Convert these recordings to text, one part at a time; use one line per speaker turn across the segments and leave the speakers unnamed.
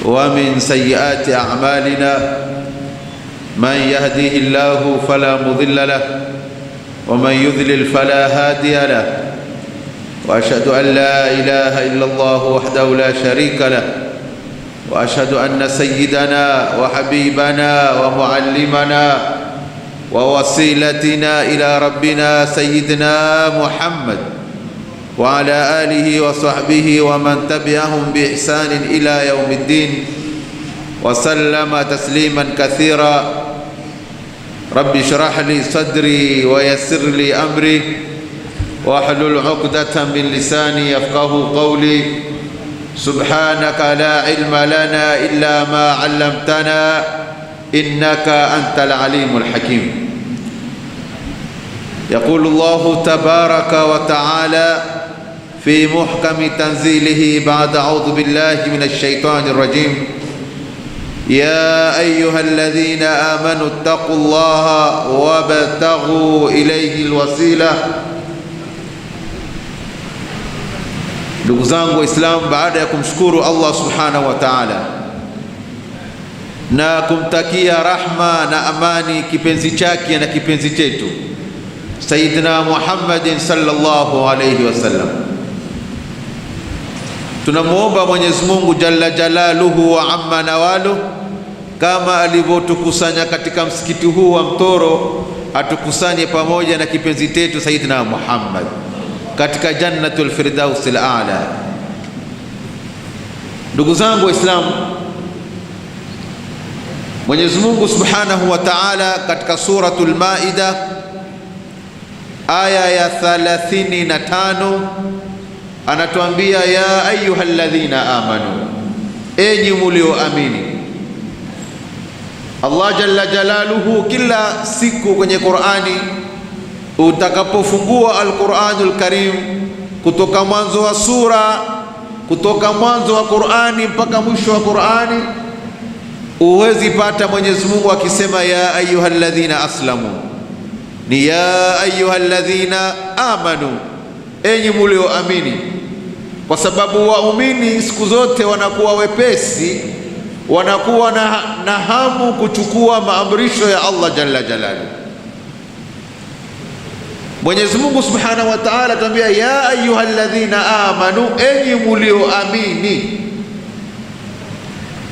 ومن سيئات أعمالنا من يهده الله فلا مضل له ومن يضلل فلا هادي له وأشهد أن لا إله إلا الله وحده لا شريك له وأشهد أن سيدنا وحبيبنا ومعلمنا ووسيلتنا إلى ربنا سيدنا محمد وعلى آله وصحبه ومن تبعهم بإحسان إلى يوم الدين وسلم تسليما كثيرا. رب اشرح لي صدري ويسر لي أمري واحلل عقدة من لساني يفقه قولي. سبحانك لا علم لنا إلا ما علمتنا إنك أنت العليم الحكيم. يقول الله تبارك وتعالى في محكم تنزيله بعد أعوذ بالله من الشيطان الرجيم: يا أيها الذين آمنوا اتقوا الله وابتغوا إليه الوسيلة. Ndugu zangu Waislamu, baada ya kumshukuru Allah subhanahu wa ta'ala na kumtakia rahma na amani kipenzi chake na kipenzi chetu Sayyidina Muhammadin sallallahu alayhi wasallam, tunamuomba Mwenyezi Mungu jalla jalaluhu wa amma nawalu, kama alivyotukusanya katika msikiti huu wa Mtoro, atukusanye pamoja na kipenzi chetu Sayyidina Muhammad katika jannatul firdausil a'la. Ndugu zangu Waislamu, Mwenyezi Mungu subhanahu wa ta'ala katika suratul Maida aya ya 35 anatuambia, ya ayyuhalladhina amanu, enyi mulioamini. Allah jalla jalaluhu kila siku kwenye Qur'ani, utakapofungua Al-Qur'anul Karim kutoka mwanzo wa sura, kutoka mwanzo wa Qur'ani mpaka mwisho wa Qur'ani, uwezi pata Mwenyezi Mungu akisema ya ayyuhalladhina aslamu, ni ya ayyuhalladhina amanu, enyi mulioamini. Kwa sababu waumini siku zote wanakuwa wepesi, wanakuwa na hamu kuchukua maamrisho ya Allah jalla jalaluhu. Mwenyezi Mungu subhanahu wa ta'ala tuambia ya ayyuhalladhina amanu, enyi mulioamini.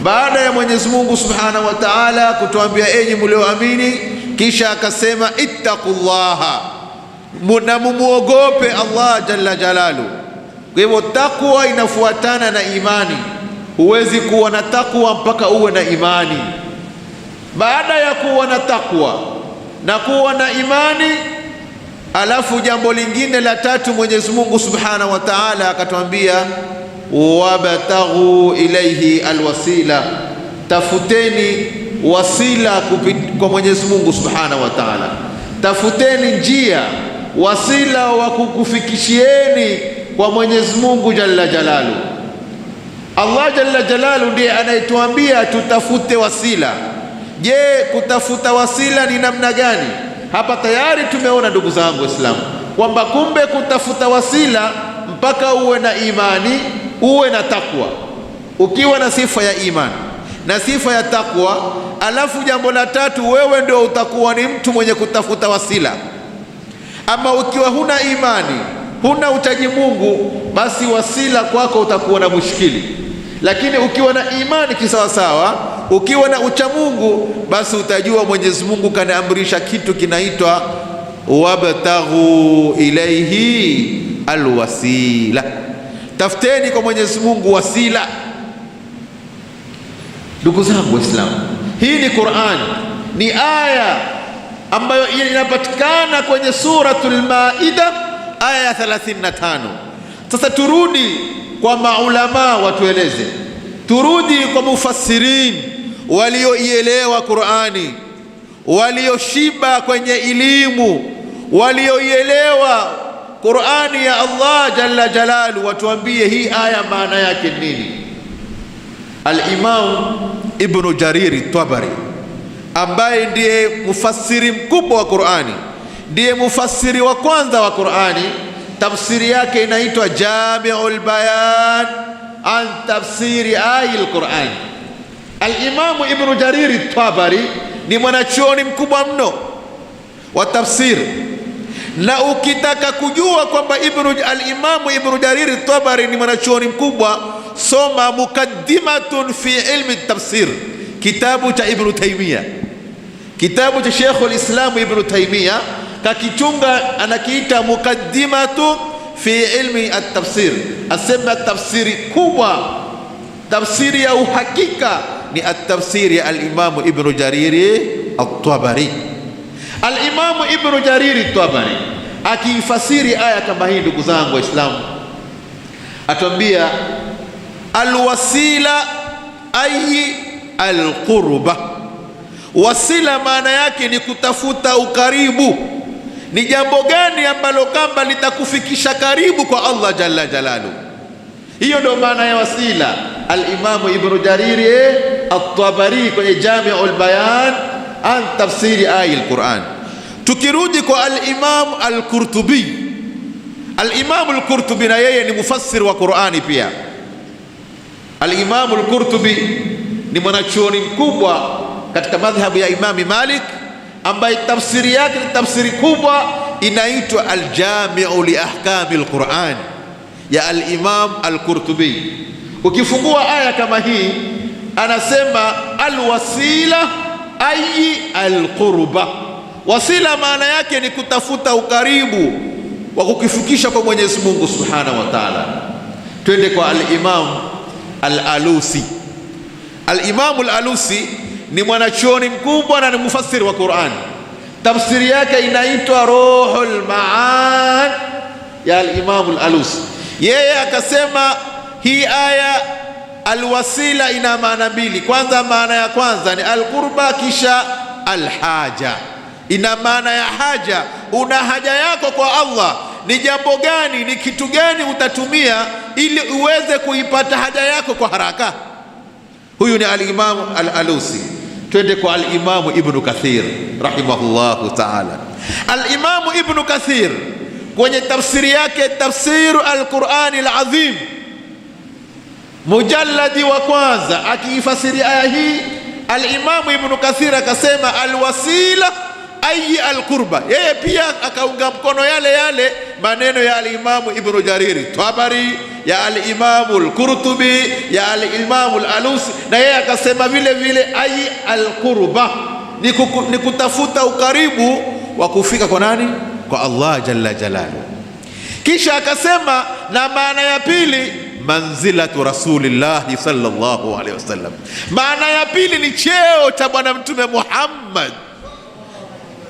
Baada ya Mwenyezi Mungu subhanahu wa ta'ala kutuambia enyi mulioamini, kisha akasema ittaqullaha, na mumuogope Allah jalla jalaluhu. Kwa hivyo takwa inafuatana na imani. Huwezi kuwa na takwa mpaka uwe na imani. Baada ya kuwa na takwa na kuwa na imani, alafu jambo lingine la tatu Mwenyezi Mungu subhanahu wa ta'ala akatuambia wabtaghu ilayhi alwasila, tafuteni wasila kwa Mwenyezi Mungu subhanahu wa ta'ala, tafuteni njia, wasila wa kukufikishieni kwa Mwenyezi Mungu jalla jalalu. Allah jalla jalalu ndiye anayetuambia tutafute wasila. Je, kutafuta wasila ni namna gani? Hapa tayari tumeona ndugu zangu Waislamu kwamba kumbe kutafuta wasila mpaka uwe na imani, uwe na takwa. Ukiwa na sifa ya imani na sifa ya takwa, alafu jambo la tatu, wewe ndio utakuwa ni mtu mwenye kutafuta wasila. Ama ukiwa huna imani, huna uchaji Mungu, basi wasila kwako utakuwa na mushkili. Lakini ukiwa na imani kisawasawa, ukiwa na ucha Mungu, basi utajua Mwenyezi Mungu kanaamrisha kitu kinaitwa wabtaghu ilayhi alwasila, tafuteni kwa Mwenyezi Mungu wasila. Ndugu zangu Waislamu, hii ni Qur'an, ni aya ambayo inapatikana kwenye suratul Maida aya ya 35. Sasa turudi kwa maulama watueleze, turudi kwa mufassirin walioielewa Qur'ani, walioshiba kwenye elimu, walioielewa Qur'ani ya Allah jalla jalalu, watuambie hii aya maana yake nini. Al-Imam Ibn Jarir Tabari ambaye ndiye mufassiri mkubwa wa Qur'ani, ndiye mufassiri wa kwanza wa Qur'ani, tafsiri yake inaitwa Jami'ul Bayan an tafsiri aya al-Qur'an. Al-Imam Ibn Jarir at-Tabari ni mwanachuoni mkubwa mno wa tafsir, na ukitaka kujua kwamba al-Imam Ibn Jarir at-Tabari ni mwanachuoni mkubwa, soma Muqaddimatun fi ilmi at-tafsir, kitabu cha Ibn Taymiyyah, kitabu cha Sheikh al-Islam Ibn Taymiyyah, kakichunga anakiita Muqaddimatu fi ilmi at-tafsir. Asema tafsiri kubwa, tafsiri ya uhakika ni at-tafsiri ya al-Imam Ibn Jarir at-Tabari. Al-Imam Ibn Jarir at-Tabari akifasiri aya kama hii, ndugu zangu Waislamu, atuambia al-wasila ay al-qurba. Wasila maana yake ni kutafuta ukaribu. Ni jambo gani ambalo kamba litakufikisha karibu kwa Allah jalla jalalu? Hiyo ndio maana ya wasila. Al-Imam Ibn Jarir at-Tabari kwenye Jami'ul Bayan an tafsiri aya al-Qur'an. Tukirudi kwa al-Imam al-Qurtubi, al-Imam al-Qurtubi na yeye ni mufassir wa Qur'ani pia. Al-Imam al-Qurtubi ni mwanachuoni mkubwa katika madhhabu ya Imami Malik, ambaye tafsiri yake ni tafsiri kubwa, inaitwa al-Jami'u li ahkamil Qur'an ya al-Imam al-Qurtubi. Ukifungua aya kama hii, anasema al-wasila ay al-qurba. Wasila maana yake ni kutafuta ukaribu wa kukifikisha kwa Mwenyezi Mungu Subhanahu wa Ta'ala. Twende kwa al-Imam al-Alusi. Al-Imam al-Alusi ni mwanachuoni mkubwa na ni mufassiri wa Qur'an. Tafsiri yake inaitwa Ruhul Ma'an ya al-Imam al-Alusi. Yeye akasema hii aya al-wasila ina maana mbili. Kwanza, maana ya kwanza ni al-qurba, kisha al-haja. Ina maana ya haja. Una haja yako kwa Allah, ni jambo gani, ni kitu gani utatumia ili uweze kuipata haja yako kwa haraka? Huyu ni al-Imam al-Alusi. Twende kwa al-Imam Ibn Kathir rahimahullahu ta'ala. Al-Imam Ibn Kathir kwenye tafsiri yake Tafsir al-Qur'an al-Azim, mujalladi wa kwanza, akiifasiri aya hii, al-Imam Ibn Kathir akasema al-wasila ay al-qurba. Yeye pia akaunga mkono yale yale maneno ya al-Imam Ibn Jarir Tabari, ya al-Imam al-Qurtubi, ya al-Imam al-Alusi, na yeye akasema vile vile ay al-qurba ni kutafuta ukaribu wa kufika kwa nani? Kwa Allah jalla jalalu. Kisha akasema na maana ya pili, manzilatu rasulillahi sallallahu alaihi wasallam. Maana ya pili ni cheo cha Bwana Mtume Muhammad.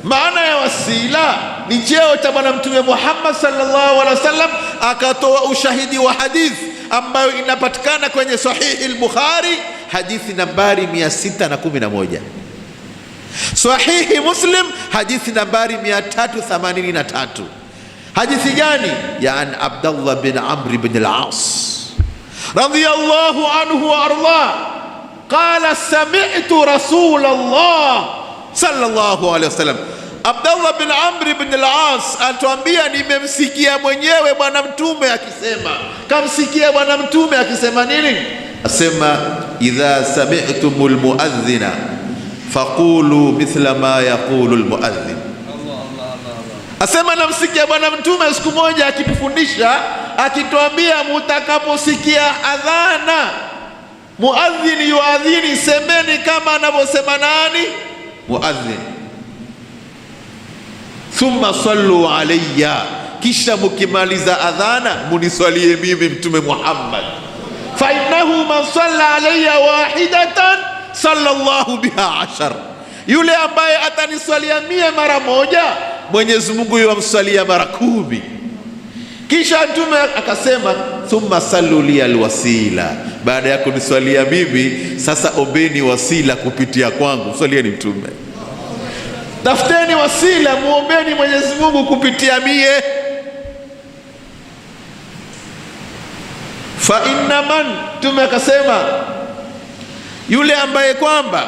Maana ya wasila ni cheo cha Bwana Mtume Muhammad sallallahu alaihi wasallam. Akatoa ushahidi wa hadithi ambayo inapatikana kwenye Sahihi al-Bukhari, hadithi nambari 611, Sahihi Muslim hadithi nambari 383. Hadithi gani? Ya an Abdullah bin Amr ibn al-As radiyallahu anhu wa arda qala sami'tu Rasulullah sallallahu alaihi wasallam. Abdullah bin Amr ibn al-As atuambia, nimemsikia mwenyewe Bwana Mtume akisema. Kamsikia Bwana Mtume akisema nini? Asema idha sami'tumul muadhdhina faqulu mithla ma yaqulu al-muadhdhin. Asema namsikia Bwana Mtume siku moja akitufundisha, akituambia mutakaposikia adhana, muadhdhin yuadhini, semeni kama anavyosema nani? Muadhdhin. Thumma sallu alayya, kisha mukimaliza adhana muniswalie mimi Mtume Muhammad. Fa innahu man salla alayya wahidatan sallallahu biha ashar, yule ambaye ataniswalia mie mara moja, Mwenyezi Mungu yamswalia mara 10. Kisha Mtume akasema thumma sallu li alwasila, baada ya kuniswalia mimi sasa ombeni wasila kupitia kwangu. Mswalieni Mtume, tafuteni wasila, muombeni Mwenyezi Mungu kupitia mie. Fa inna man, Mtume akasema yule ambaye kwamba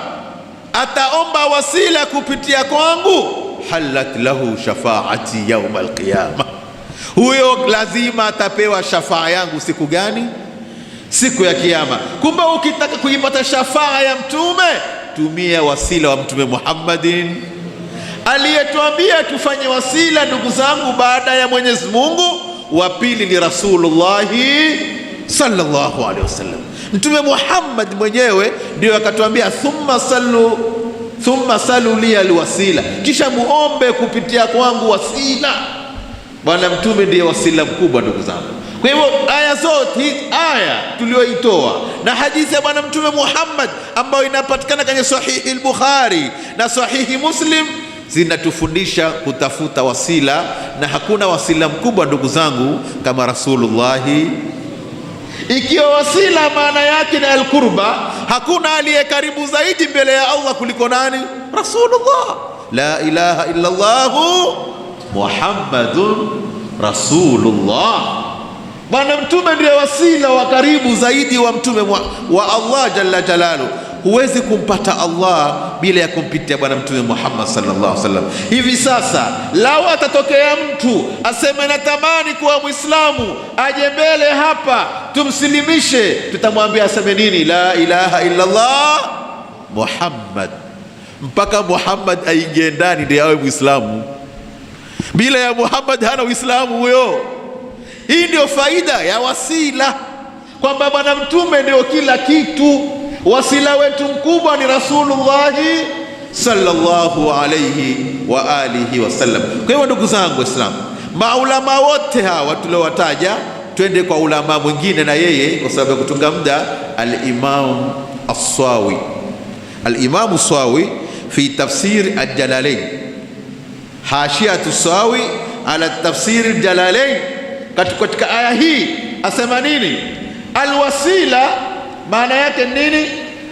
ataomba wasila kupitia kwangu, halat lahu shafaati yauma alqiyama, huyo lazima atapewa shafaa yangu. Siku gani? siku ya Kiyama. Kumbe ukitaka kuipata shafaa ya mtume, tumia wasila wa Mtume Muhammadin aliyetuambia tufanye wasila. Ndugu zangu, baada ya Mwenyezi Mungu, wa pili ni Rasulullahi sallallahu alaihi wasallam. Mtume Muhammad mwenyewe ndio akatuambia thumma salu li alwasila, kisha muombe kupitia kwangu wasila. Bwana Mtume ndiye wasila mkubwa, ndugu zangu. Kwa hivyo aya zote hizi, aya tulioitoa na hadithi ya Bwana Mtume Muhammad ambayo inapatikana kwenye Sahihi al-Bukhari na Sahihi Muslim, zinatufundisha kutafuta wasila, na hakuna wasila mkubwa ndugu zangu kama Rasulullahi. Ikiwa wasila maana yake ni al-qurba, hakuna aliye karibu zaidi mbele ya Allah kuliko nani? Rasulullah. La ilaha illa Allah Muhammadun Rasulullah. Bwana Mtume ndiye wasila wa karibu zaidi wa mtume wa Allah jalla jalalu. Huwezi kumpata Allah bila ya kumpitia Bwana Mtume Muhammad sallallahu alaihi wasallam. Hivi sasa lao atatokea mtu aseme natamani kuwa Muislamu, aje mbele hapa tumsilimishe, tutamwambia aseme nini? La ilaha illa Allah Muhammad. Mpaka Muhammad aingie ndani ndiye awe Muislamu. Bila ya Muhammad hana Uislamu huyo. Hii ndio faida ya wasila, kwamba Bwana Mtume ndio kila kitu. Wasila wetu mkubwa ni Rasulullahi sallallahu alayhi wa alihi wasallam. Kwa hivyo ndugu zangu Waislamu, maulama wote hawa tuliowataja, twende kwa ulama mwingine na yeye kwa sababu ya kutunga muda, al-Imam as-Sawi. Al-Imam as-Sawi fi tafsir al-Jalalain, hashiyatu as-Sawi ala tafsir al-Jalalain, katika aya hii asema nini? Alwasila maana yake nini?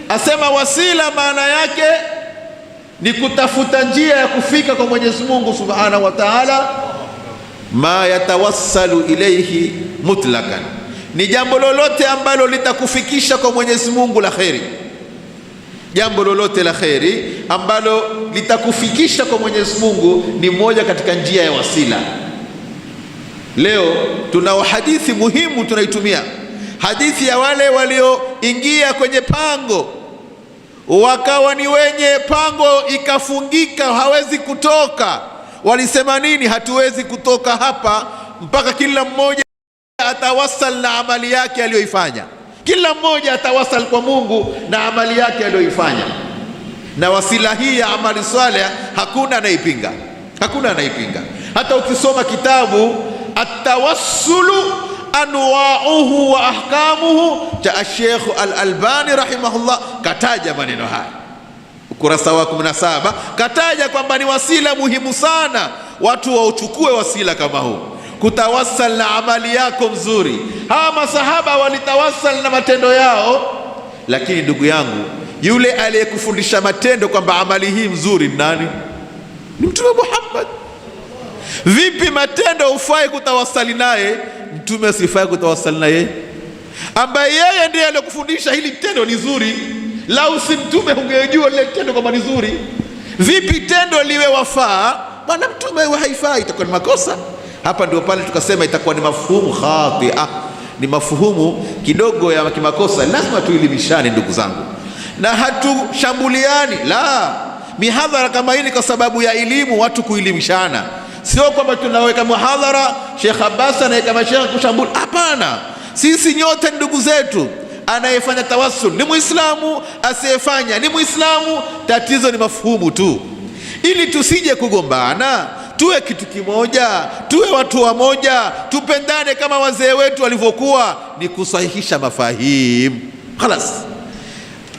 Asema wasila maana yake ni kutafuta njia ya kufika kwa Mwenyezi Mungu Subhanahu wa Ta'ala. Ma yatawassalu ilayhi mutlaqan, ni jambo lolote ambalo litakufikisha kwa Mwenyezi Mungu la kheri. Jambo lolote la kheri ambalo litakufikisha kwa Mwenyezi Mungu ni moja katika njia ya wasila. Leo tuna hadithi muhimu tunaitumia, hadithi ya wale walioingia kwenye pango, wakawa ni wenye pango ikafungika, hawezi kutoka. Walisema nini? Hatuwezi kutoka hapa mpaka kila mmoja atawasal na amali yake aliyoifanya. Kila mmoja atawasal kwa Mungu na amali yake aliyoifanya. Na wasila hii ya amali saleh hakuna anaipinga, hakuna anaipinga. Hata ukisoma kitabu At-Tawassulu Anwa'uhu wa Ahkamuhu cha Sheikh Al-Albani rahimahullah, kataja maneno haya ukurasa wa 17, kataja kwamba ni wasila muhimu sana watu wauchukue wasila kama huu, kutawassal na amali yako mzuri. Hawa masahaba walitawassal na matendo yao, lakini ndugu yangu, yule aliyekufundisha matendo kwamba amali hii mzuri ni nani? Ni Mtume Muhammad. Vipi matendo ufai kutawasali naye, Mtume asifai kutawasali naye, ambaye yeye ndiye aliyokufundisha hili tendo ni zuri? Lau si Mtume ungejua lile tendo kama ni zuri. Vipi tendo liwe wafaa, Bwana Mtume haifai, itakuwa ni makosa. Hapa ndio pale tukasema itakuwa ni mafuhumu khati'a, ni mafuhumu kidogo ya kimakosa. Lazima tuelimishane ndugu zangu, na hatushambuliani. La, mihadhara kama hii kwa sababu ya elimu, watu kuelimishana. Sio kwamba tunaweka muhadhara Sheikh Abbas anaweka mashaikh kushambuli. Hapana, sisi nyote ndugu zetu. Anayefanya tawassul ni Muislamu, asiyefanya ni Muislamu. Tatizo ni mafuhumu tu, ili tusije kugombana, tuwe kitu kimoja, tuwe watu wa moja, tupendane kama wazee wetu walivyokuwa. Ni kusahihisha mafahimu. Khalas,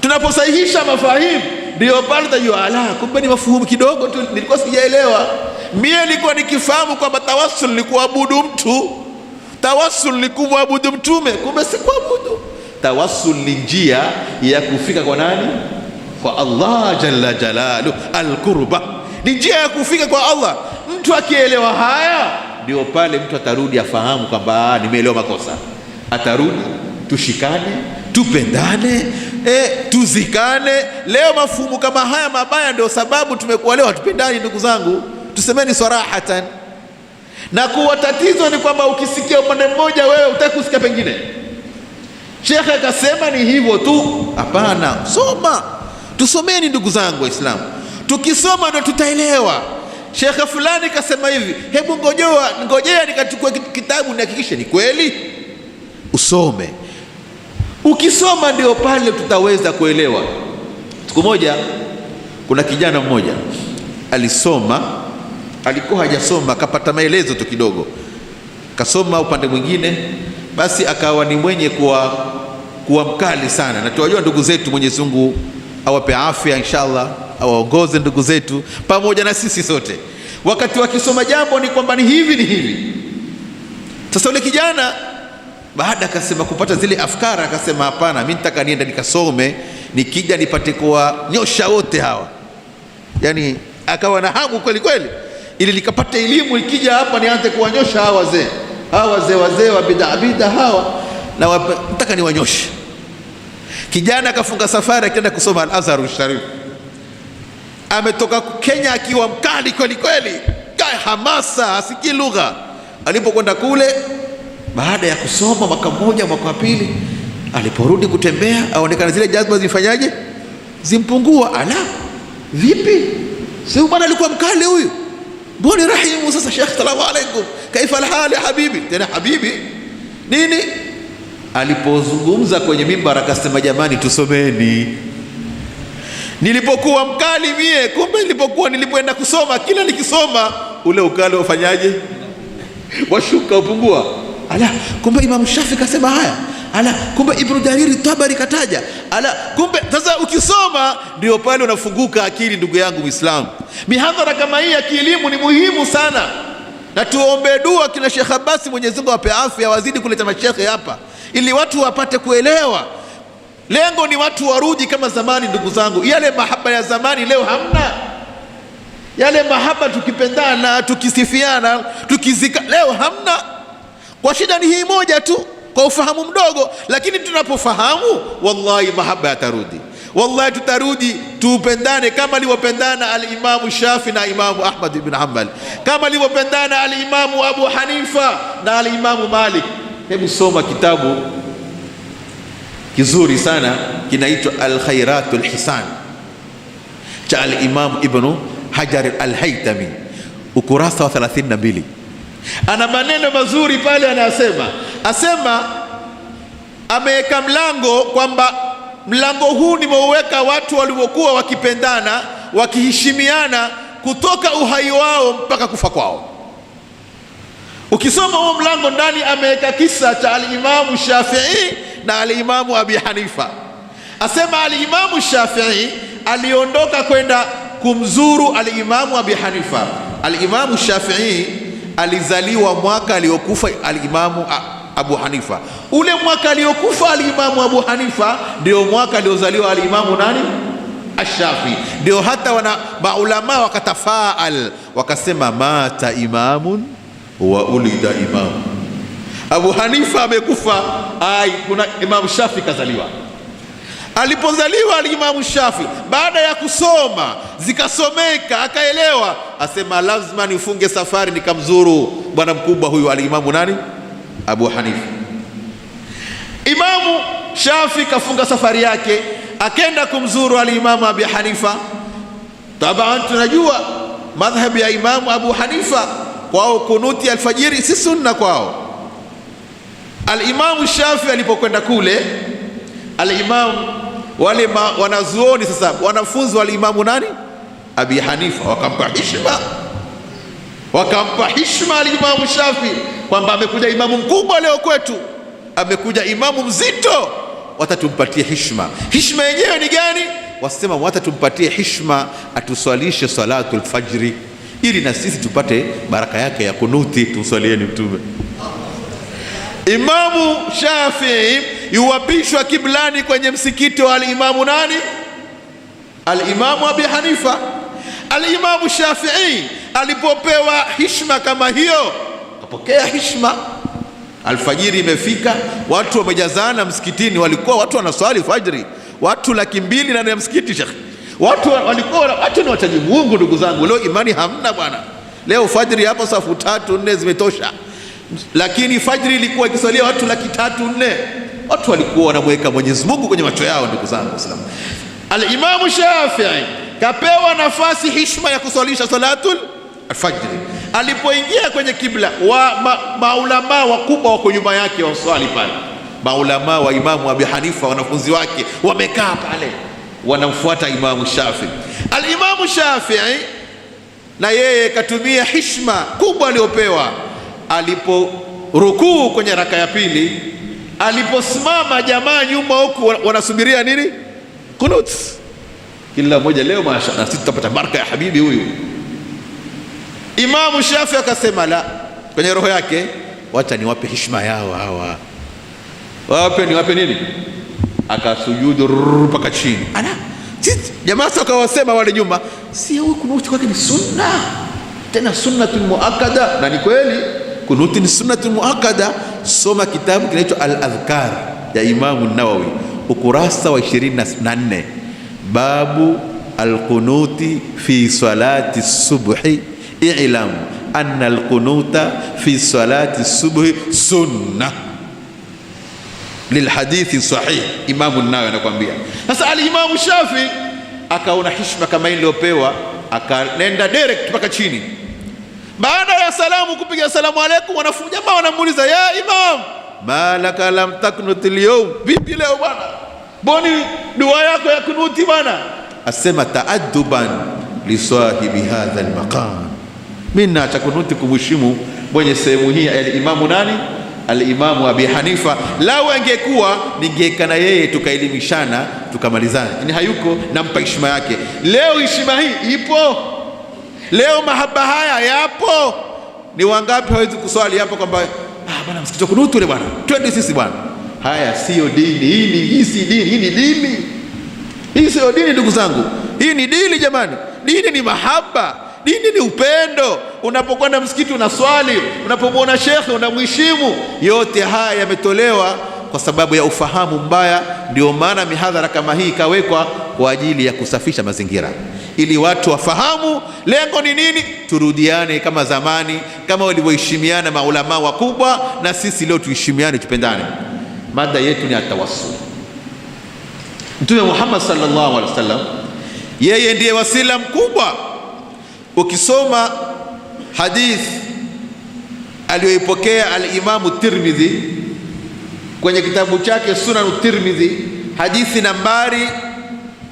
tunaposahihisha mafahimu ndio pale tajua, ala, kumbe ni mafuhumu kidogo tu, nilikuwa sijaelewa. Mimi nilikuwa nikifahamu kwamba tawassul ni kuabudu mtu, tawassul ni kumwabudu Mtume, kumbe si kuabudu. Tawassul ni njia ya kufika kwa nani? Kwa Allah jalla jalalu. Al-qurba ni njia ya kufika kwa Allah. Mtu akielewa haya, ndio pale mtu atarudi afahamu kwamba nimeelewa makosa, atarudi, tushikane, tupendane, tuzikane. Leo mafumu kama haya mabaya ndio sababu tumekuwa leo hatupendani ndugu zangu. Tusemeni sarahatan. Na kuwa tatizo ni kwamba ukisikia upande mmoja wewe utaki kusikia pengine. Shekhe akasema ni hivyo tu. Hapana, soma, tusomeni ndugu zangu Waislamu, tukisoma ndo tutaelewa. Shekhe fulani kasema hivi, hebu ngojea nikachukua kitabu nihakikishe ni kweli. Usome, ukisoma ndio pale tutaweza kuelewa. Siku moja kuna kijana mmoja alisoma, alikuwa hajasoma, akapata maelezo tu kidogo, kasoma upande mwingine, basi akawa ni mwenye kuwa mkali sana. Na tuwajua ndugu zetu, Mwenyezi Mungu awape afya inshallah, awaongoze ndugu zetu pamoja na sisi sote. Wakati wakisoma jambo ni kwamba ni hivi. Sasa yule kijana baada akasema kupata zile afkara, akasema hapana, mimi nitaka nienda nikasome, nikija nipate kwa nyosha wote hawa. Yani akawa na hamu kweli kweli, ili nikapata elimu, ikija hapa nianze kuwanyosha hawa wazee wa bid'a hawa, na nataka niwanyoshe. Kijana akafunga safari akaenda kusoma Al-Azhar Sharif. Ametoka Kenya akiwa mkali kweli kweli, hamasa, asikii lugha. Alipokwenda kule, baada ya kusoma mwaka mmoja, mwaka wa pili, aliporudi kutembea, aonekana zile jazba zifanyaje, zimpungua. Ala, vipi? Si bwana alikuwa mkali huyu, mbona rahimu sasa? Sheikh, salamu alaykum, kaifa alhali habibi? Tena habibi nini? Alipozungumza kwenye mimbar akasema, jamani tusomeni. Nilipokuwa mkali mie, kumbe nilipoenda kusoma, kila nikisoma ule ukali wafanyaje, washuka, upungua. Ala, kumbe Imam Shafi kasema haya. Ala, kumbe Ibn Jarir Tabari kataja. Ala, kumbe sasa ukisoma ndio pale unafunguka akili. Ndugu yangu Muislamu, mihadhara kama hii ya kielimu ni muhimu sana, na tuombe dua kina Sheikh Abbasi, Mwenyezi Mungu awape afya, wazidi kuleta mashekhe hapa ili watu wapate kuelewa. Lengo ni watu warudi kama zamani. Ndugu zangu, yale mahaba ya zamani leo hamna. Yale mahaba tukipendana, tukisifiana, tukizika, leo hamna. Kwa shida ni hii moja tu, kwa ufahamu mdogo, lakini tunapofahamu wallahi mahaba yatarudi. Wallahi tutarudi, tupendane kama alivyopendana al-Imamu Shafi na Imamu Ahmad ibn Hanbal, kama alivyopendana al-Imamu Abu Hanifa na al-Imamu Malik. Hebu soma kitabu kizuri sana kinaitwa Al-Khairatul Hisan cha al-Imam Ibn Hajar al-Haytami, ukurasa wa 32. Ana maneno mazuri pale, asema ameweka mlango kwamba mlango huu nimeuweka watu waliokuwa wakipendana, wakiheshimiana kutoka uhai wao mpaka kufa kwao. Ukisoma huo mlango ndani ameweka kisa cha al-Imamu Shafi'i na al-Imamu Abi Hanifa. Asema al-Imamu Shafi'i aliondoka kwenda kumzuru al-Imamu Abi Hanifa. Al-Imamu Shafi'i alizaliwa mwaka aliokufa al-Imamu Abu Hanifa. Ule mwaka aliokufa al-Imamu Abu Hanifa ndio mwaka aliozaliwa al-Imamu nani? Ash-Shafi'i. Ndio hata maulama wakatafaal, wakasema mata imamun wa ulida imamu. Abu Hanifa amekufa, kuna Imam Shafi kazaliwa. Alipozaliwa al-Imam Shafi, baada ya kusoma zikasomeka, akaelewa, asema lazima nifunge safari nikamzuru bwana mkubwa huyu al-Imamu nani? Abu Hanifa. Imamu Shafi kafunga safari yake, akenda kumzuru al-Imamu Abi Hanifa. Taban tunajua madhhabi ya Imamu Abu Hanifa, kwao kunuti alfajiri si sunna kwao. Al-Imamu Shafi alipokwenda kule, al-Imamu wale wanazuoni sasa, wanafunzi wa al-Imamu nani? Abi Hanifa, wakampa heshima al-Imamu Shafi kwamba amekuja imamu mkubwa leo kwetu, amekuja imamu mzito, watatumpatie heshima. Heshima yenyewe ni gani? Wasema watatumpatie heshima atuswalishe salatul fajri, ili na sisi tupate baraka yake ya kunuti, tumswalieni Mtume. Imamu Shafi'i yuwapishwa kiblani kwenye msikiti wa al-Imamu nani? Al-Imamu Abi Hanifa. Al-Imamu Shafi'i alipopewa heshima kama hiyo, kapokea heshima. Alfajiri imefika, watu wamejazana msikitini, walikuwa watu wanaswali fajri, watu 200,000 ndani ya msikiti Sheikh. Watu ni wachaji Mungu ndugu zangu. Leo imani hamna bwana. Leo fajri hapo safu 3-4 zimetosha, lakini fajri ilikuwa ikiswalia watu 3-4,000. Watu walikuwa wanamweka Mwenyezi Mungu kwenye macho yao. Ndugu zangu Waislamu, Al-Imam Shafi'i kapewa nafasi, heshima ya kuswalisha salatul alfajri. Alipoingia kwenye kibla, maulama wakubwa wako nyuma yake waswali pale. Maulama wa Imamu Abi Hanifa, wanafunzi wake wamekaa pale wanamfuata Imamu Shafi'i. Al-Imamu Shafi'i na yeye katumia heshima kubwa aliyopewa. Aliporukuu kwenye raka ya pili, aliposimama, jamaa nyuma huku wanasubiria nini? Kunut. Kila mmoja leo mashaallah, sisi tutapata baraka ya habibi huyu. Imamu Shafi'i akasema la, kwenye roho yake, wacha niwape heshima yao hawa, niwape nini? Akasujudu mpaka chini. Jamaa sasa wakawasema wale nyuma, si huyu kunuti kwake ni sunna, tena sunnatul muakkada. Na ni kweli kunuti ni sunnatul muakkada. Soma kitabu kinaitwa Al-Adhkar ya Imamu Nawawi, ukurasa wa 24, babu al-qunuti fi salati subhi i'lam anna al-qunuta fi salati subhi sunna lilhadithi sahih. Imamu Nawawi anakuambia. Sasa al-Imamu Shafi akaona heshima kama ile iliyopewa, akanenda direct mpaka chini. Baada ya salamu, kupiga salamu alaykum, wanafunzi jamaa wanamuuliza, ya Imam, malaka lam taknut al-yawm, vipi leo bwana, boni dua yako ya kunuti bwana? Asema taadduban li sahibi hadha al-maqam, mimi naacha kunuti kumheshimu mwenye sehemu hii. Al-Imamu nani? Al-Imamu Abi Hanifa. Lao angekuwa ningekaa na yeye tukaelimishana tukamalizana, lakini hayuko, nampa heshima yake. Leo heshima hii ipo, leo mahaba haya yapo. Ni wangapi hawezi kuswali hapa kwamba bwana msikiti kunutu ile bwana, twende sisi bwana? Haya sio dini, hii si dini, hii ni dini. Hii sio dini ndugu zangu, hii ni dini jamani. Dini ni mahaba, dini ni upendo. Unapokwenda msikiti unaswali, unapomwona shekhe unamheshimu. Yote haya yametolewa kwa sababu ya ufahamu mbaya. Ndio maana mihadhara kama hii ikawekwa kwa ajili ya kusafisha mazingira, ili watu wafahamu lengo ni nini. Turudiane kama zamani, kama walivyoheshimiana maulama wakubwa, na sisi leo tuheshimiane, tupendane. Mada yetu ni atawassul. Mtume Muhammad sallallahu alaihi wasallam, yeye ndiye wasila mkubwa. Ukisoma hadith aliyoipokea al-Imamu Tirmidhi kwenye kitabu chake Sunan Tirmidhi, hadithi nambari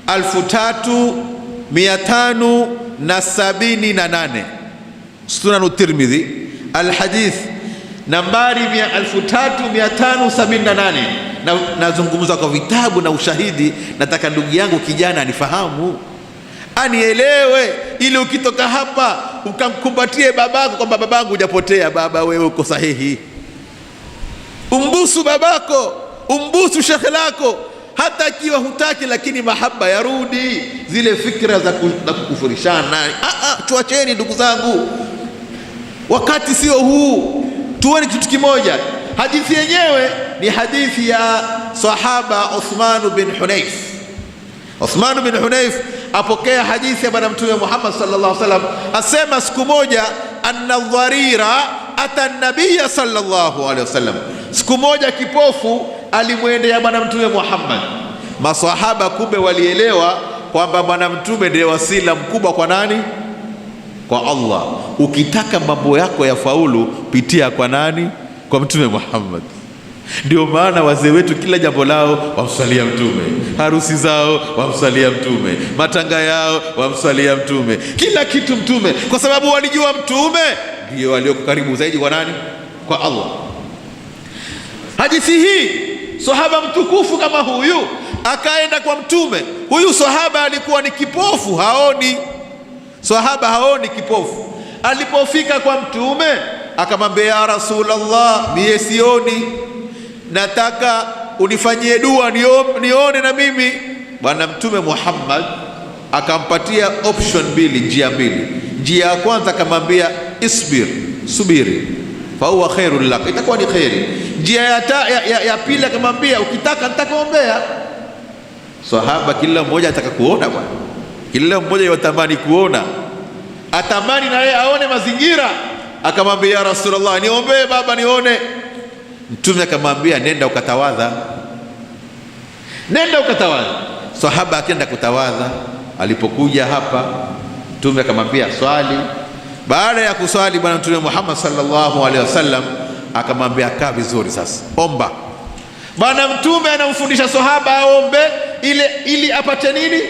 3578, Sunan Tirmidhi al-hadith nambari 3578. Nazungumza kwa vitabu na ushahidi. Nataka ndugu yangu kijana anifahamu, anielewe, ili ukitoka hapa ukamkumbatie babako kwamba babangu hujapotea, baba wewe uko sahihi. Umbusu babako, umbusu shekhe lako, hata ikiwa hutaki, lakini mahaba yarudi. Zile fikra za kukufurishana, tuacheni ndugu zangu, wakati sio huu. Tuone kitu kimoja. Hadithi yenyewe ni hadithi ya sahaba Uthman bin Hunayf. Uthman bin Hunayf apokea hadithi ya bwana Mtume Muhammad sallallahu alaihi wasallam, asema siku moja, anna dharira ata nabiyya sallallahu alaihi wasallam, siku moja kipofu alimwendea bwana Mtume Muhammad. Maswahaba kumbe walielewa kwamba bwana Mtume ndiye wasila mkubwa kwa nani? Kwa Allah. Ukitaka mambo yako ya faulu, pitia kwa nani? Kwa Mtume Muhammad. Ndio maana wazee wetu kila jambo lao wamswalia Mtume, harusi zao wamswalia Mtume, matanga yao wamswalia Mtume, kila kitu Mtume, kwa sababu walijua Mtume ndio walioko karibu zaidi kwa nani? Kwa Allah. Hadithi hii, sahaba mtukufu kama huyu akaenda kwa Mtume. Huyu sahaba alikuwa ni kipofu, haoni. Sahaba haoni, kipofu. Alipofika kwa Mtume akamwambia, ya Rasulullah, mie sioni, nataka unifanyie dua nione na mimi. Bwana Mtume Muhammad akampatia option mbili, njia mbili. Njia ya kwanza akamwambia, isbir, subiri, fa huwa khairul lak, itakuwa ni khairi. Njia ya pili akamwambia, ukitaka nitakuombea. Sahaba kila mmoja ataka kuona bwana, kila mmoja yatamani kuona, atamani na yeye aone mazingira. Akamwambia, ya Rasulullah, niombee baba nione. Mtume akamwambia, nenda ukatawadha. nenda ukatawadha. Sahaba akaenda kutawadha. Alipokuja hapa, Mtume akamwambia swali. Baada ya kuswali, bwana Mtume Muhammad sallallahu alaihi wasallam akamwambia, kaa vizuri sasa, omba. Bwana Mtume anamfundisha sahaba aombe ili apate nini?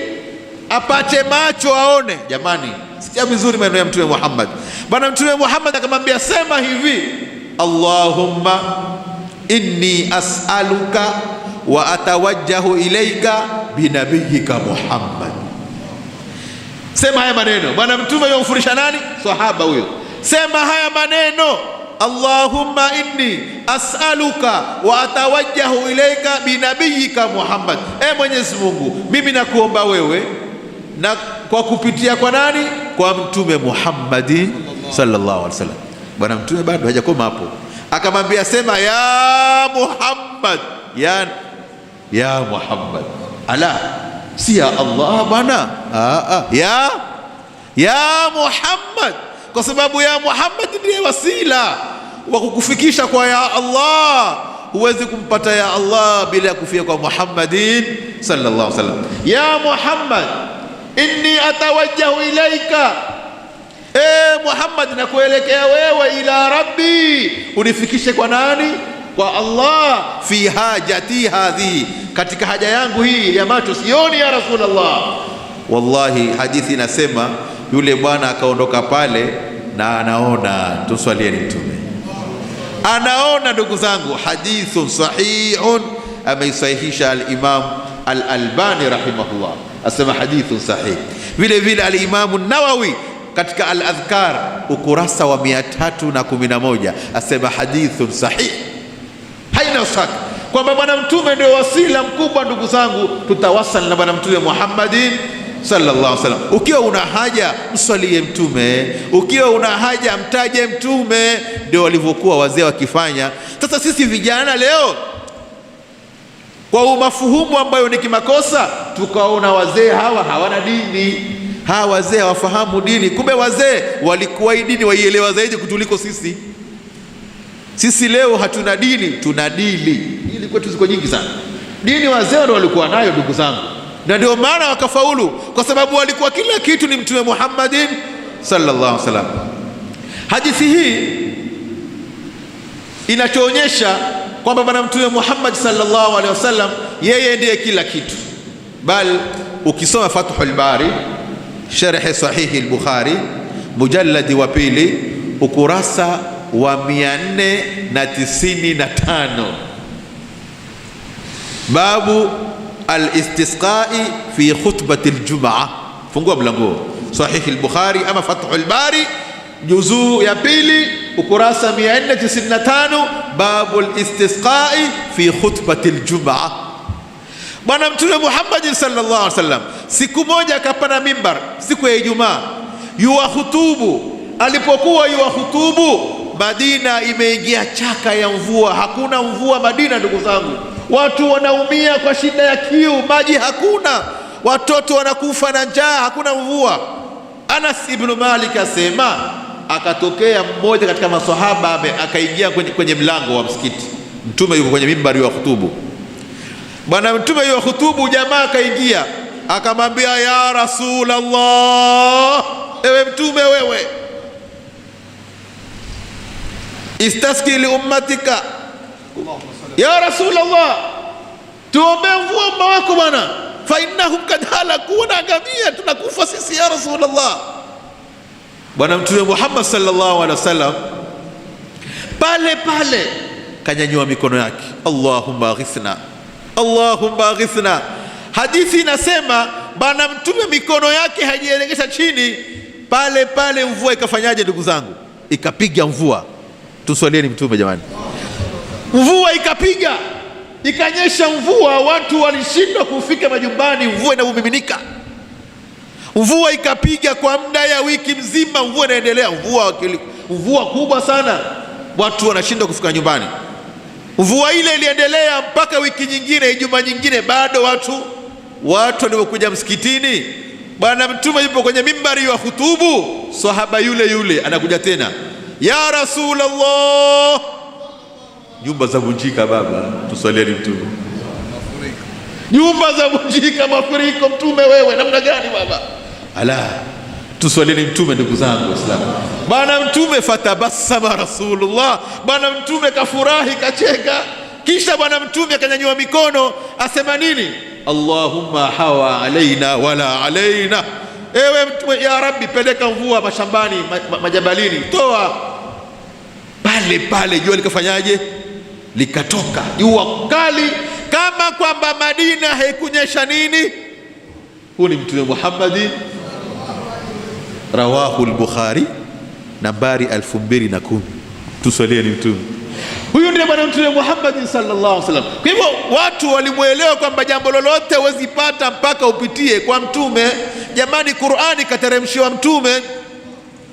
Apate macho aone. Jamani, sikia vizuri maneno ya Mtume Muhammad. Bwana Mtume Muhammad akamwambia, sema hivi: Allahumma inni as'aluka wa atawajjahu ilaika binabiyika Muhammad. Sema haya maneno. Bwana Mtume yomfundisha nani? Sahaba huyo. Sema haya maneno: Allahumma inni as'aluka wa atawajjahu ilaika binabiyika Muhammad. Mwenyezi Mungu, mimi nakuomba wewe, na kwa kupitia kwa nani? Kwa Mtume Muhammad sallallahu alaihi wasallam. Bwana Mtume bado hajakoma hapo, akamwambia, sema ya Muhammad, ya Muhammad. Ala, si ya Allah bwana, ya Muhammad, kwa sababu ya Muhammad ndiye wasila wa kukufikisha kwa ya Allah. Huwezi kumpata ya Allah bila kufia kwa Muhammadin sallallahu alaihi wasallam. Ya Muhammad inni atawajjahu ilaika, Muhammad, nakuelekea wewe, ila rabbi, unifikishe kwa nani? Kwa Allah. Fi hajati hadhi, katika haja yangu hii ya macho sioni ya Rasulullah. Wallahi hadithi inasema yule bwana akaondoka pale na anaona. Tuswalieni Mtume. Anaona, ndugu zangu, hadithun sahihun, ameisahihisha al-Imam al-Albani rahimahullah, asema hadithun sahih. Vile vile al-Imam an-Nawawi katika al-Adhkar ukurasa wa 311 asema hadithun sahih. Haina shaka kwamba Bwana Mtume ndio wasila mkubwa. Ndugu zangu, tutawasal na Bwana Mtume Muhammadin sallallahu alaihi wasallam. Ukiwa una haja, mswalie Mtume. Ukiwa una haja, mtaje Mtume. Ndio walivyokuwa wazee wakifanya. Sasa sisi vijana leo, kwa umafuhumu ambayo ni kimakosa, tukaona wazee hawa hawana dini, hawa wazee hawafahamu dini. Kumbe wazee walikuwa hii dini waielewa zaidi kutuliko sisi. Sisi leo hatuna dini, tuna dili. Dili kwetu ziko nyingi sana. Dini wazee ndio walikuwa nayo, ndugu zangu, na ndio maana wakafaulu, kwa sababu walikuwa kila kitu ni Mtume Muhammadin sallallahu alaihi wasallam. Hadithi hii inatuonyesha kwamba Bwana Mtume Muhammad sallallahu alaihi wasallam yeye ndiye kila kitu. Bal ukisoma Fathul Bari sharh sahihi al-Bukhari mujalladi wa 2 ukurasa wa 495, babu al-istisqai fi khutbati al-jum'a. Fungua mlango sahihi al-Bukhari ama Fathul Bari juzuu ya 2 ukurasa 495, babu al-istisqai fi khutbati al-jum'a. Bwana Mtume Muhammad sallallahu alaihi wasallam siku moja akapanda mimbar siku ya Ijumaa, yuwahutubu. Alipokuwa yuwahutubu, Madina imeingia chaka ya mvua. Hakuna mvua Madina, ndugu zangu. Watu wanaumia kwa shida ya kiu, maji hakuna, watoto wanakufa na njaa, hakuna mvua. Anas ibn Malik asema, akatokea mmoja katika maswahaba akaingia kwenye mlango wa msikiti. Mtume yuko kwenye mimbari wa hutubu. Bwana Mtume yuko hutubu, jamaa akaingia akamwambia, ya Rasulullah, ewe Mtume, wewe istaski li ummatika, ya Rasulullah, tuombe mvua umma wako bwana, fa innahum kad halaku, wanaangamia, tunakufa sisi ya Rasulullah. Bwana Mtume Muhammad sallallahu alaihi wasallam pale pale kanyanyua mikono yake, Allahumma aghithna, Allahumma aghithna. Hadithi inasema Bwana Mtume mikono yake hajielegesha chini, pale pale mvua ikafanyaje ndugu zangu? Ikapiga mvua. Tuswalieni Mtume jamani. Mvua ikapiga, ikanyesha mvua, watu walishindwa kufika majumbani, mvua inamiminika. Mvua ikapiga kwa muda ya wiki mzima, mvua inaendelea, mvua kubwa sana, watu wanashindwa kufika nyumbani. Mvua ile iliendelea mpaka wiki nyingine, Ijumaa nyingine, bado watu waliokuja msikitini. Bwana Mtume yupo kwenye mimbari wa hutubu, sahaba yule anakuja tena, ya Rasulullah, nyumba za vunjika baba. Tusalieni Mtume. nyumba za vunjika, mafuriko. Mtume wewe namna gani baba? Ala, tuswalini mtume ndugu zangu Waislamu. Bwana mtume fatabassama Rasulullah, bwana mtume kafurahi kacheka. Kisha bwana mtume akanyanyua mikono asema nini? Allahumma hawa alaina wala alaina. Ewe mtume, ya Rabbi, peleka mvua mashambani, majabalini, toa. Pale pale jua likafanyaje? Likatoka jua kali, kama kwamba Madina haikunyesha nini. Huu ni mtume Muhammad, rawahu al-Bukhari, nambari 2010. Tusalieni mtume. Huyu ndiye bwana mtume Muhammad sallallahu alaihi wasallam. Kwa hivyo watu walimuelewa kwamba jambo lolote huwezi pata mpaka upitie kwa mtume. Jamani, Qur'ani kateremshiwa mtume.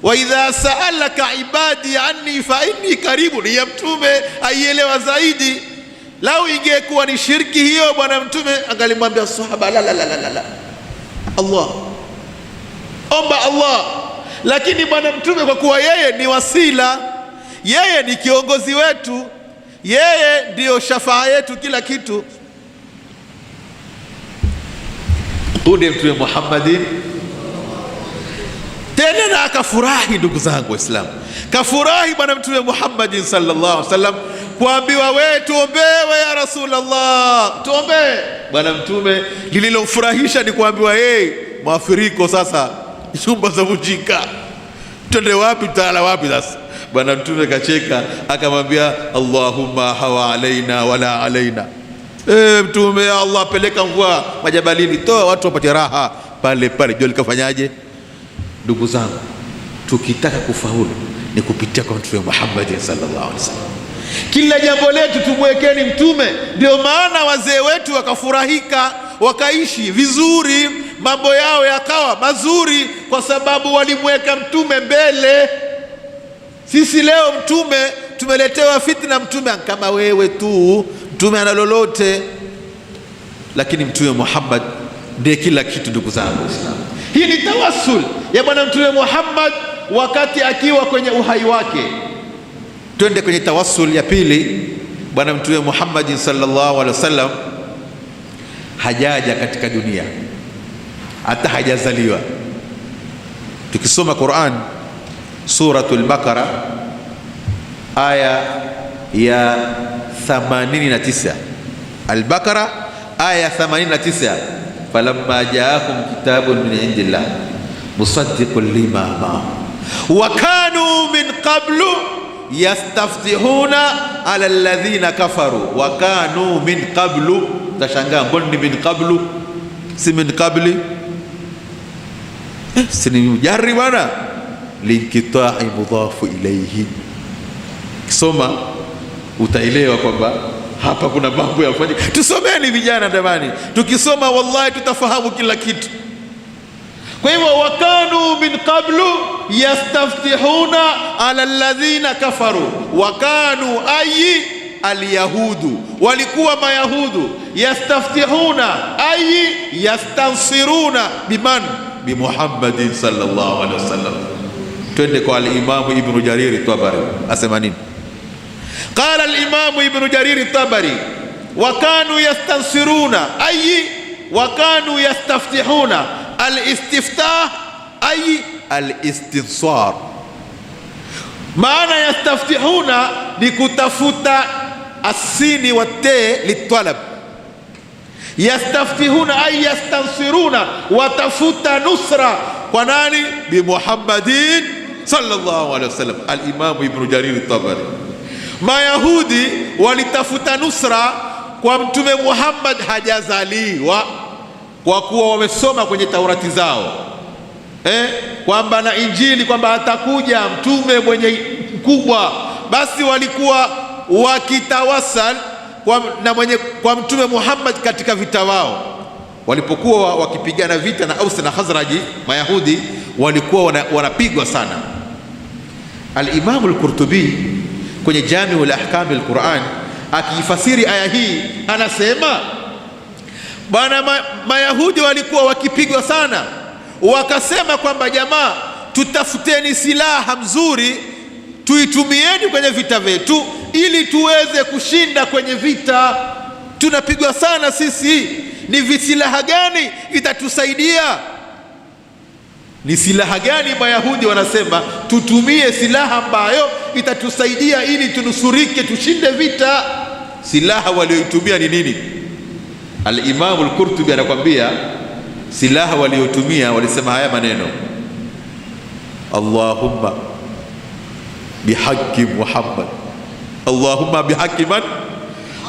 Wa idha sa'alaka ibadi anni fa inni karibu, ya mtume aielewa zaidi. Lau ingekuwa ni shirki hiyo, bwana mtume angalimwambia sahaba la Allah, omba Allah. Lakini bwana mtume kwa kuwa yeye ni wasila, yeye ni kiongozi wetu, yeye ndiyo shafaa yetu, kila kitu. Ndiye mtume Muhammadin. Tena na akafurahi, ndugu zangu Waislamu, kafurahi bwana mtume Muhammadin sallallahu alaihi wasallam kuambiwa, wewe tuombewe ya Rasulullah, tuombee. Bwana mtume lililomfurahisha ni kuambiwa, mafuriko sasa, nyumba za vunjika, twende wapi? Tutaala wapi sasa? Bwana mtume kacheka akamwambia, Allahumma hawa alaina wala alaina. Mtume, ya Allah, peleka mvua majabalini, toa watu wapate raha. Pale pale jua likafanyaje? Ndugu zangu, tukitaka kufaulu ni kupitia kwa mtume Muhammad sallallahu alaihi wasallam. Kila jambo letu tumwekeni mtume. Ndio maana wazee wetu wakafurahika, wakaishi vizuri, mambo yao yakawa mazuri, kwa sababu walimweka mtume mbele. Sisi leo mtume tumeletewa fitna, mtume kama wewe tu, mtume ana lolote. Lakini mtume Muhammad ndiye kila kitu. Ndugu zangu Waislamu, hii ni tawassul ya bwana mtume Muhammad wakati akiwa kwenye uhai wake. Twende kwenye tawassul ya pili. Bwana mtume Muhammad sallallahu alaihi wasallam hajaja katika dunia, hata hajazaliwa. Tukisoma Qur'an suratul Baqara aya ya 89, Al-Baqara aya 89, falamma jaakum kitabun min indillah musaddiqun lima ma'ahum wa kanu min qablu yastaftihuna ala alladhina kafaru wa kanu min qablu. Tashangaa, mbona min qablu si min qabli? Sini mujari bwana, linkitai mudhafu ilayhi. Kisoma utaelewa kwamba hapa kuna mambo yafanyika. Tusomeni vijana jamani, tukisoma wallahi tutafahamu kila kitu. Kwa hivyo, wakanu min qablu yastaftihuna ala alladhina kafaru, wakanu ayi alyahudu, walikuwa mayahudu, yastaftihuna ayi yastansiruna biman, bi Muhammadin sallallahu alaihi wasallam. Twende kwa al-Imam Ibn Jarir Tabari, asema nini? Qala al-Imam Ibn Jarir Tabari, wa kanu yastansiruna ayi wa kanu yastaftihuna al-istiftah ayi al-istinsar. Maana yastaftihuna ni kutafuta asini wa te litalab. Yastaftihuna ay yastansiruna, watafuta nusra kwa nani? Bi Muhammadin sallallahu alaihi wasallam. Al-Imam Ibn Jarir Tabari, Mayahudi walitafuta nusra kwa mtume Muhammad hajazaliwa, kwa kuwa wamesoma kwenye Taurati zao kwamba na Injili kwamba atakuja mtume mwenye mkubwa. Basi walikuwa wakitawasal kwa mtume Muhammad katika vita wao. Walipokuwa wakipigana vita na Aus na Khazraji, Mayahudi walikuwa wanapigwa sana. Al-Imam Al-Qurtubi kwenye Jami'ul Ahkam Al-Quran akifasiri aya hii anasema, bwana, Mayahudi walikuwa wakipigwa sana, wakasema kwamba jamaa, tutafuteni silaha mzuri tuitumieni kwenye vita vyetu ili tuweze kushinda kwenye vita, tunapigwa sana sisi. ni visilaha gani vitatusaidia? Ni silaha gani Mayahudi wanasema tutumie silaha ambayo itatusaidia ili tunusurike, tushinde vita? Silaha walioitumia ni nini? Al-Imam al-Qurtubi anakuambia silaha waliotumia, walisema haya maneno: Allahumma bihaqqi Muhammad. Allahumma bihaqqi man?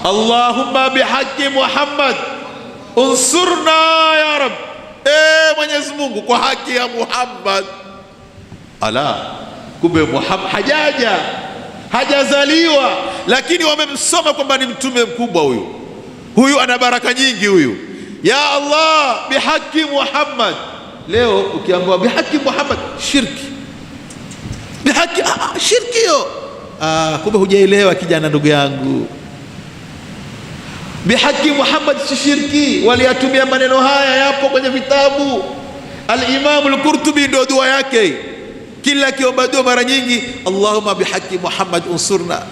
Allahumma bihaqqi Muhammad unsurna ya Rabb. Mwenyezi Mungu, kwa haki ya Muhammad. Ala, kumbe Muhammad hajazaliwa, lakini wamemsoma kwamba ni mtume mkubwa huyu ana baraka nyingi huyu. Ya Allah bihaqqi Muhammad. Leo ukiambiwa bihaqqi Muhammad, shirki. Bihaqqi shirki hiyo. Kumbe hujaelewa kijana, ndugu yangu. Bihaqqi Muhammad si shirki. Waliyatumia maneno haya, yapo kwenye vitabu. Al-Imam al-Qurtubi ndio dua yake, kila kiomba dua mara nyingi, Allahumma bihaqqi Muhammad unsurna.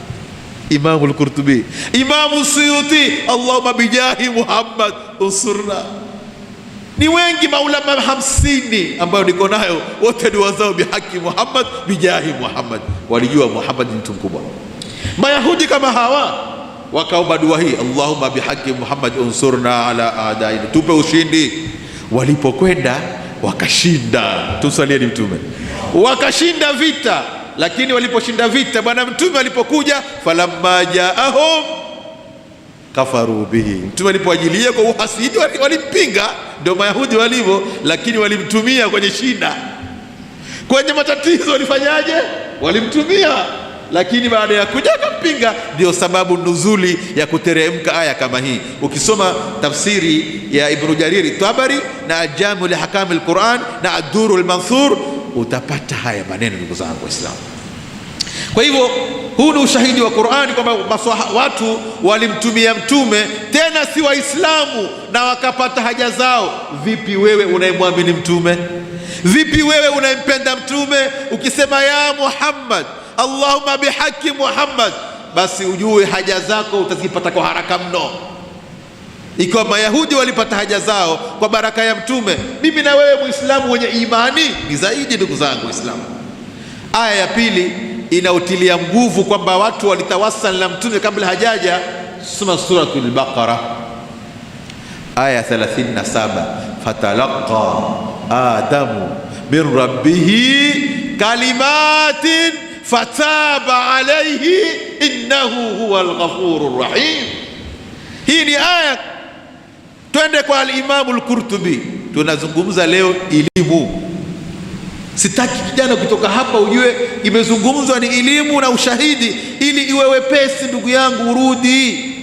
Imam al-Qurtubi. Imam Suyuti, Allahumma bijahi Muhammad unsurna. Ni wengi maulama 50 ambayo niko nayo, wote dua zao bihaqqi Muhammad bijahi Muhammad. Walijua Muhammad ni mtu mkubwa. Mayahudi kama hawa wakaomba dua hii, Allahumma bihaqqi Muhammad unsurna ala a'daina, tupe ushindi. Walipokwenda wakashinda, tusalieni mtume, wakashinda vita. Lakini waliposhinda vita, bwana mtume alipokuja, falamma jaahum kafaru bihi, mtume alipoajilia kwa uhasidi walimpinga. Ndio Mayahudi walivyo, lakini walimtumia kwenye shida, kwenye matatizo walifanyaje? Walimtumia. Lakini baada ya kuja akampinga, ndio sababu nuzuli ya kuteremka aya kama hii. Ukisoma tafsiri ya Ibn Jariri Tabari na Jamu li Hakam al-Quran na Ad-Durr al-Mansur, utapata haya maneno, ndugu zangu Waislamu. Kwa hivyo huu ni ushahidi wa Qur'ani kwamba watu walimtumia mtume, tena si Waislamu, na wakapata haja zao. Vipi wewe unayemwamini mtume? Vipi wewe unayempenda mtume? Ukisema ya Muhammad, Allahumma bihaqqi Muhammad, basi ujue haja zako utazipata kwa haraka mno. Ikiwa Mayahudi walipata haja zao kwa baraka ya mtume, mimi na wewe Muislamu wenye imani ni zaidi, ndugu zangu Waislamu. Aya ya pili inautilia nguvu kwamba watu walitawasal na mtume kabla hajaja. Soma suratul Baqara aya 37, fatalaqa Adamu min rabbihi kalimatin fataba alayhi innahu huwal ghafurur rahim. Hii ni aya. Twende kwa al-Imam al-Qurtubi. Tunazungumza leo elimu. Sitaki kijana kutoka hapa ujue imezungumzwa ni elimu na ushahidi, ili iwe wepesi. Ndugu yangu, urudi,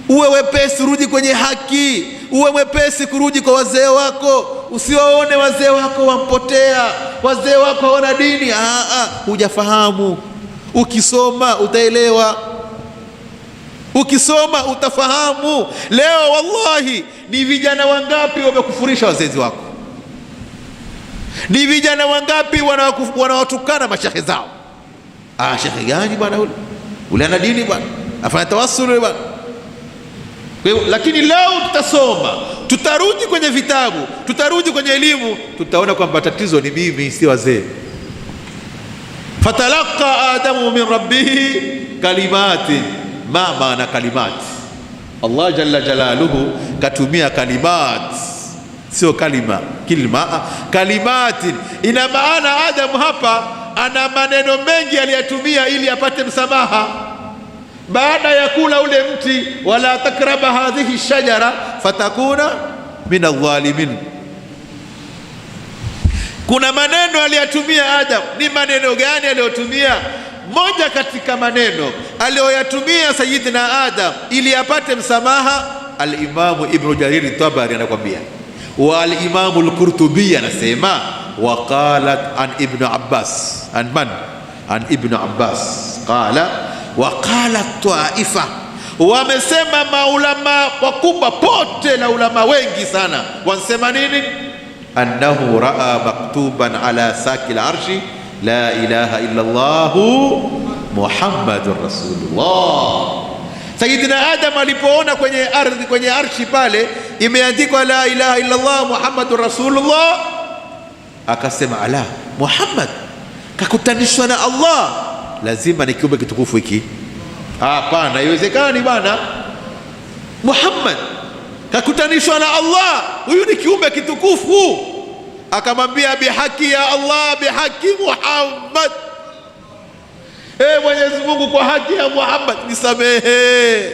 uwe wepesi, rudi kwenye haki, uwe mwepesi kurudi kwa wazee wako. Usiwaone wazee wako wampotea, wazee wako hawana dini. Hujafahamu. Ukisoma utaelewa, ukisoma utafahamu. Leo wallahi, ni vijana wangapi wamekufurisha wazazi wako? Ni vijana wangapi wanawatukana mashehe zao? Shekhe gani bwana ule ana dini bwana, afanya tawassul bwana. Lakini leo tutasoma, tutarudi kwenye vitabu, tutarudi kwenye elimu, tutaona kwamba tatizo ni mimi, si wazee. Fatalaqa Adamu min rabbihi kalimati. Ma maana kalimati? Allah jalla jalaluhu katumia kalimat, sio kalima, kilma. Kalimati ina maana Adamu hapa ana maneno mengi aliyatumia ili apate msamaha baada ya kula ule mti, wala takraba hadhihi shajara fatakuna min adh-dhalimin. Kuna maneno aliyatumia Adam. Ni maneno gani aliyotumia? Moja katika maneno aliyoyatumia Sayyidina Adam ili apate msamaha, al-Imamu Ibn Jarir Tabari anakwambia, wa al-Imamu al-Qurtubi anasema, wa qalat an Ibn Abbas. An man? An Ibn Abbas qala wa qalat taifa. Wamesema maulama wakubwa pote na ulama wengi sana, wanasema nini? Annahu raa maktuban ala sakil arshi la ilaha illa Allah Muhammadur Rasulullah. Sayyidina Adam alipoona kwenye ardhi, kwenye arshi pale imeandikwa la ilaha illa Allah Muhammadur Rasulullah, akasema ala, Muhammad kakutanishwa na Allah, lazima ni kiumbe kitukufu hiki. Hapana, haiwezekani bwana, Muhammad kakutanishwa na Allah, huyu ni kiumbe kitukufu. Akamwambia bihaki ya Allah, bihaki Muhammad, Mwenyezi Mungu, kwa haki ya Muhammad nisamehe.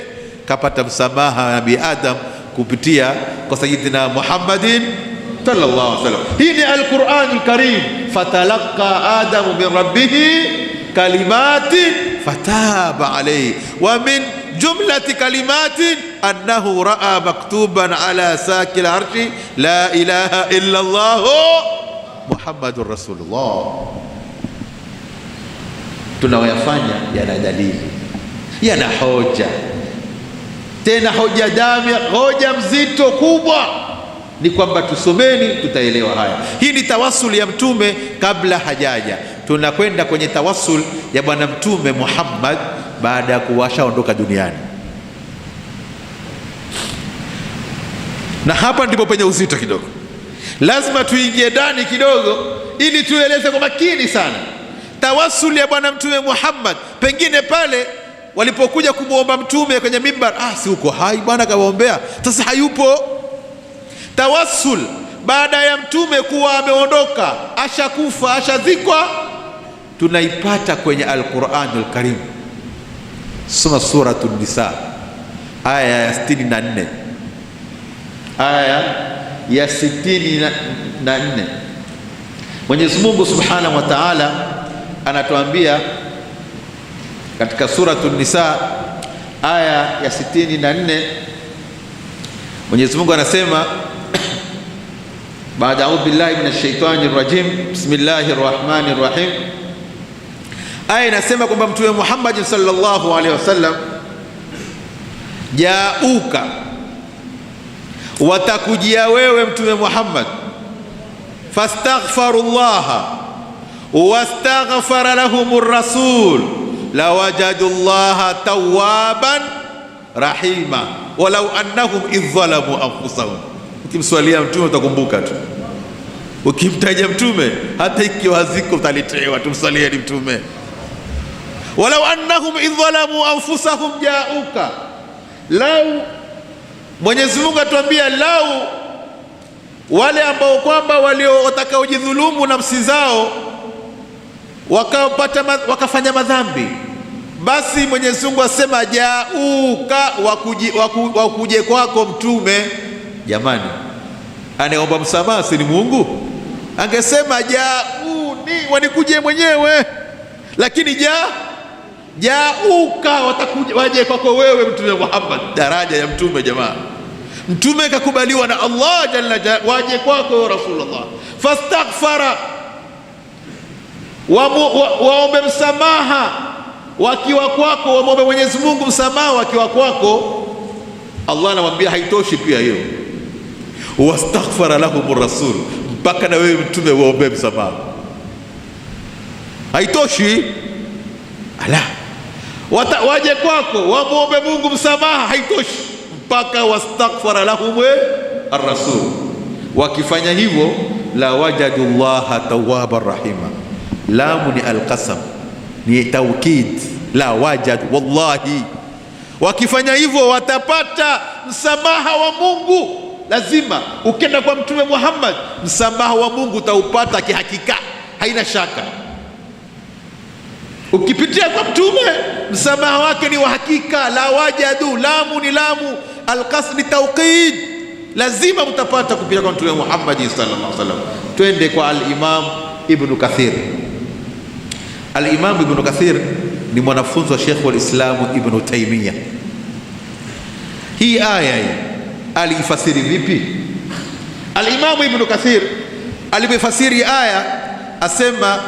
Kapata msamaha Nabii Adam kupitia kwa Sayyidina Muhammadin sallallahu alaihi wasallam. Hii ni Al-Qur'an Al-Karim. Fatalaqa Adamu min rabbihi kalimatin fataba alayhi wa min jumlati kalimatin annahu ra'a maktuban ala sakil arshi la ilaha illa Allah Muhammadur Rasulullah. Tunayoyafanya yana dalili, yana hoja, tena hoja damia, hoja mzito kubwa. Ni kwamba tusomeni, tutaelewa haya. Hii ni tawassul ya mtume kabla hajaja. Tunakwenda kwenye tawassul ya bwana mtume Muhammad baada ya kuwashaondoka duniani, na hapa ndipo penye uzito kidogo. Lazima tuingie ndani kidogo ili tueleze kwa makini sana tawassul ya bwana mtume Muhammad. Pengine pale walipokuja kumwomba mtume kwenye mimbar, si uko hai bwana, kawaombea, sasa hayupo. Tawassul baada ya mtume kuwa ameondoka, ashakufa, ashazikwa, tunaipata kwenye Al-Qur'anul Karim. Soma Suratul Nisa aya ya 64, aya ya 64. Mwenyezi Mungu Subhanahu wa Ta'ala anatuambia katika Suratul Nisa aya ya 64, Mwenyezi Mungu anasema baada a'udhu billahi minash shaitani rrajim bismillahir rahmanir rahim. Aya inasema kwamba mtume Muhammad sallallahu alaihi wasallam, jauka, watakujia wewe mtume Muhammad, fastaghfirullaha wastaghfara lahumur rasul lawajadullaha tawwaban rahima walau annahum idh zalamu anfusahum. Ukimswalia mtume utakumbuka tu, ukimtaja mtume hata ikiwa haziko utaletewa. Tumswalieni mtume. Walau annahum idh zalamu anfusahum jauka, lau, Mwenyezi Mungu atuambia lau wale ambao kwamba watakaojidhulumu nafsi zao wakafanya madhambi, basi Mwenyezi Mungu asema jauka, wakuje kwako mtume. Jamani, anaomba msamaha si ni Mungu? Angesema jauni, wanikuje mwenyewe, lakini jauka, watakuja waje kwako wewe mtume Muhammad. Daraja ya mtume jamaa, mtume kakubaliwa na Allah jalla jalla, waje kwako Rasulullah. Fastaghfara, waombe msamaha wakiwa kwako, waombe Mwenyezi Mungu msamaha wakiwa kwako. Allah anamwambia haitoshi pia hiyo, wastaghfara lahumur rasul, mpaka na wewe mtume waombe msamaha. Haitoshi, waje kwako waombe Mungu msamaha, haitoshi, mpaka wastaghfara lahum ar-rasul. Wakifanya hivyo, la wajadullaha tawwabar rahima. Lamu ni alqasam, ni taukid, la wajad, wallahi. Wakifanya hivyo watapata msamaha wa Mungu. Lazima ukenda kwa mtume Muhammad, msamaha wa Mungu utaupata kihakika, haina shaka. Ukipitia kwa mtume, msamaha wake ni wa hakika. La wajadu, lamu ni lamu, alqasm ni taukid, lazima mtapata kupitia kwa mtume Muhammad sallallahu alaihi wasallam. Twende kwa al-Imam Ibn Kathir. Al-Imam Ibn Kathir ni mwanafunzi wa Sheikh al-Islam Ibn Taymiyyah. Hii aya hii aliifasiri vipi? Al-Imam Ibn Kathir alipofasiri aya asema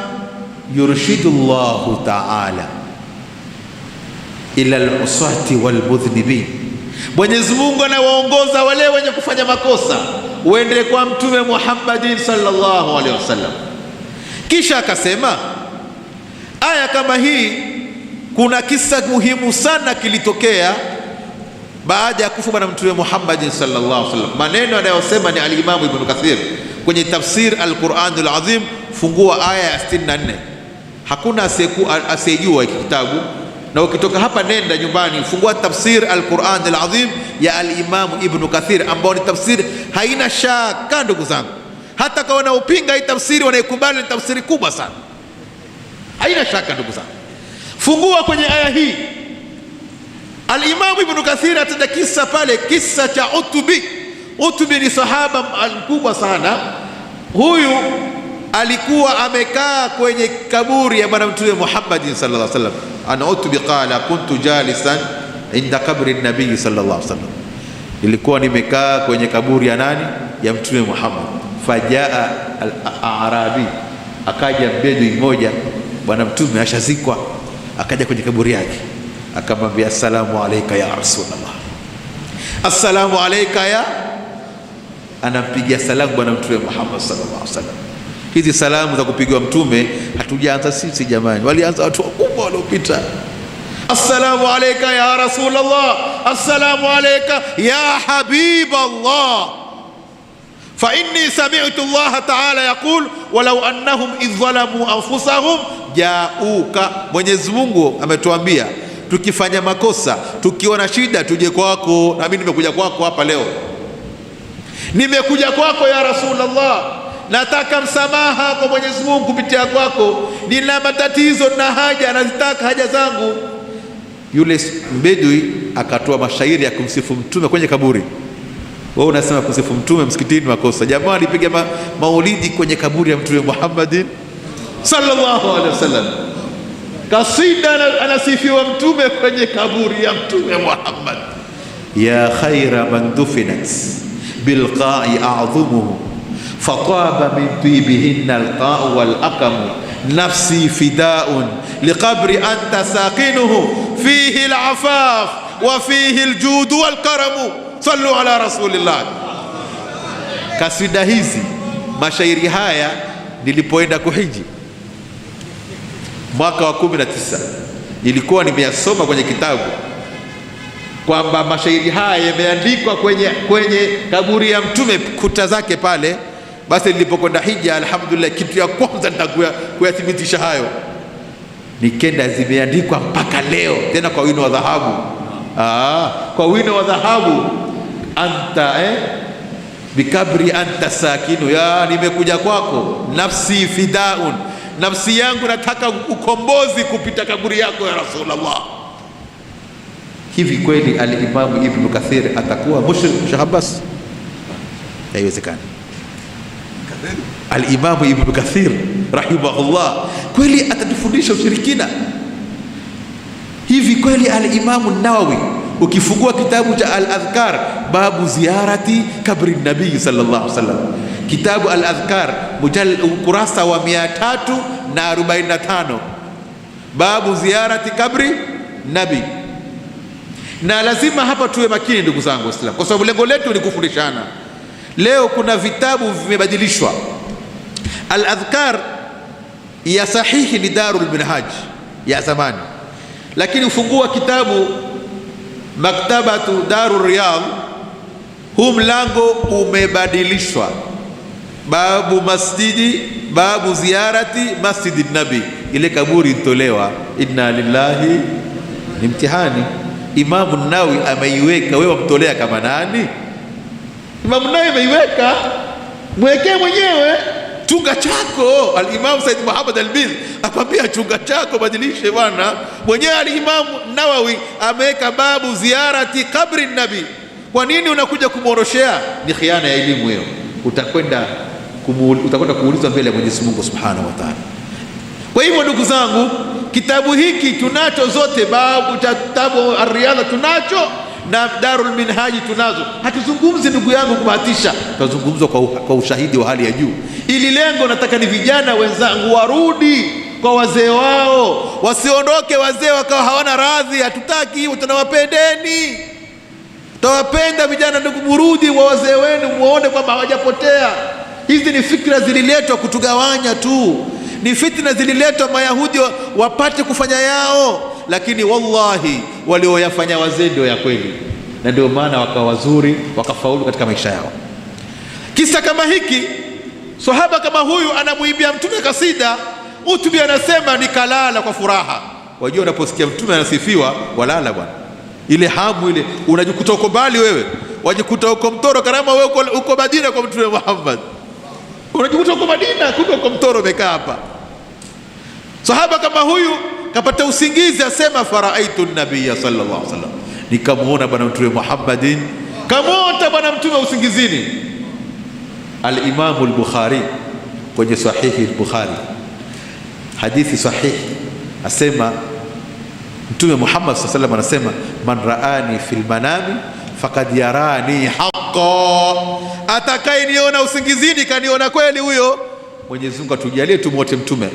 yurshidullahu ta'ala ila al-usati wal-mudhnibin, Mwenyezi Mungu anawaongoza wale wenye kufanya makosa uende kwa mtume Muhammadin sallallahu alaihi wasallam. Kisha akasema aya kama hii, kuna kisa muhimu sana kilitokea baada ya kufa bwana Mtume Muhammad sallallahu alaihi wasallam. Maneno anayosema ni al-Imam Ibn Kathir kwenye tafsir al-Quran al-Azim, fungua aya ya 64. Hakuna asiyejua hiki kitabu, na ukitoka hapa nenda nyumbani, fungua tafsir al-Quran al-Azim ya al-Imam Ibn Kathir, ambao ni tafsiri haina shaka. Ndugu zangu, hata kwa wanaopinga hii tafsiri wanaikubali, ni tafsiri kubwa sana, haina shaka. Ndugu zangu, fungua kwenye aya hii. Al-Imam Ibn Kathir ataja kisa pale, kisa cha Utubi. Utubi ni sahaba mkubwa sana. Huyu alikuwa amekaa kwenye kaburi ya bwana Mtume Muhammad sallallahu alaihi wasallam. Ana Utubi qala kuntu jalisan inda kabri nabii sallallahu alaihi wasallam, ilikuwa nimekaa kwenye kaburi ya nani? Ya Mtume Muhammad. Fajaa al-Arabi, akaja mbedui mmoja, bwana Mtume ashazikwa, akaja kwenye kaburi yake, akamwambia assalamu alayka ya Rasulullah, assalamu alayka ya, anampigia salamu bwana Mtume Muhammad sallallahu alaihi wasallam. Hizi salamu za kupigiwa Mtume hatujaanza sisi jamani, walianza watu wakubwa waliopita. Assalamu alayka ya Rasulullah, assalamu alayka ya Habiballah, fa inni sami'tu Allah ta'ala yaqul walau annahum idh zalamu anfusahum ja'uka. Mwenyezi Mungu ametuambia tukifanya makosa, tukiona shida, tuje kwako. Na mimi nimekuja kwako hapa leo, nimekuja kwako ya Rasulullah, nataka msamaha kwa Mwenyezi Mungu kupitia kwako, nina matatizo na haja, nazitaka haja zangu. Yule mbedui akatoa mashairi ya kumsifu Mtume kwenye kaburi. Wewe unasema kusifu Mtume msikitini makosa? Jamaa alipiga maulidi kwenye kaburi ya Mtume Muhammad sallallahu alaihi wasallam. Kasida anasifiwa Mtume kwenye kaburi ya Mtume Muhammad. Ya khaira man dufinat bilqa'i a'dhumuhu fataba min tibihinna alqa'u wal aqamu nafsi fidaun liqabri anta saqinuhu fihi al'afaf wa fihi aljud wal karamu. Sallu ala rasulillah. Kasida hizi, mashairi haya nilipoenda kuhiji mwaka wa 19, ilikuwa nimeyasoma kwenye kitabu kwamba mashairi haya yameandikwa kwenye kaburi ya Mtume, kuta zake pale. Basi nilipokwenda hija, alhamdulillah, kitu ya kwanza nitakuyathibitisha hayo, nikenda zimeandikwa mpaka leo, tena kwa wino wa dhahabu. Kwa wino wa dhahabu. Anta bikabri anta sakinu, ya nimekuja kwako, nafsi fidaun, nafsi yangu nataka ukombozi kupita kaburi yako ya Rasulullah. Hivi kweli al-Imam Ibn Kathir atakuwa mushrik shahabas? Haiwezekani. Al-Imam Ibn Kathir rahimahullah kweli atatufundisha ushirikina? Hivi kweli al-Imam Nawawi, ukifungua kitabu cha al-Adhkar, babu ziyarati kabri nabii sallallahu alaihi wasallam, kitabu al-Adhkar ukurasa wa 345, babu ziyarati kabri nabii. Na lazima hapa tuwe makini ndugu zangu Waislamu, kwa sababu lengo letu ni kufundishana. Leo kuna vitabu vimebadilishwa. Al-Adhkar ya sahihi ni Darul Minhaj ya zamani, lakini ufungua kitabu Maktabatu Darul Riyadh, huu mlango umebadilishwa, babu masjidi, babu ziyarati masjidi nabi. Ile kaburi itolewa. Inna lillahi, ni mtihani. Imamu Nawawi ameiweka, wewe mtolea kama nani? Imamu Nawawi ameiweka, mwekee mwenyewe, chunga chako. Al-Imam Said Muhammad al-Bidh akwambia chunga chako, badilishe bwana. Mwenyewe al-Imam Nawawi ameweka babu ziyarati kabri nabi. Kwa nini unakuja kumworoshea? Ni khiana ya elimu hiyo. Utakwenda kuulizwa mbele ya Mwenyezi Mungu Subhanahu wa Ta'ala. Kwa hivyo ndugu zangu, kitabu hiki tunacho zote, babu cha kitabu Ar-Riyadha tunacho na Darul Minhaji tunazo. Hatuzungumzi ndugu yangu kubahatisha, tunazungumza kwa ushahidi wa hali ya juu. Ili lengo nataka ni vijana wenzangu warudi kwa wazee wao, wasiondoke wazee wakawa hawana radhi. Hatutaki hivyo, tunawapendeni, tutawapenda vijana. Ndugu, murudi wa wazee wenu, muone kwamba hawajapotea. Hizi ni fikra zililetwa kutugawanya tu, ni fitna zililetwa Mayahudi wapate kufanya yao, lakini wallahi walioyafanya wazee ndio ya kweli. na ndio maana wakawa wazuri, wakafaulu katika maisha yao. Kisa kama hiki, sahaba kama huyu anamuimbia mtume kasida, mtume anasema nikalala kwa furaha. Wajua unaposikia mtume anasifiwa walala bwana, ile hamu ile, unajikuta uko mbali wewe, wajikuta uko Mtoro Karama, wewe uko Madina kwa mtume Muhammad, unajikuta uko Madina kumbe uko Mtoro umekaa hapa. Sahaba kama huyu kapata usingizi, asema faraaitu nabiyya sallallahu alaihi wasallam, nikamuona bwana mtume Muhammadin, kamota bwana mtume usingizini. Al-Imam al-Bukhari kwenye sahihi al-Bukhari, hadithi sahihi, asema mtume Muhammad sallallahu alaihi wasallam anasema man raani fil manami faqad yarani haqqan, atakayeniona usingizini kaniona kweli huyo. Mwenyezi Mungu atujalie tumuote mtume,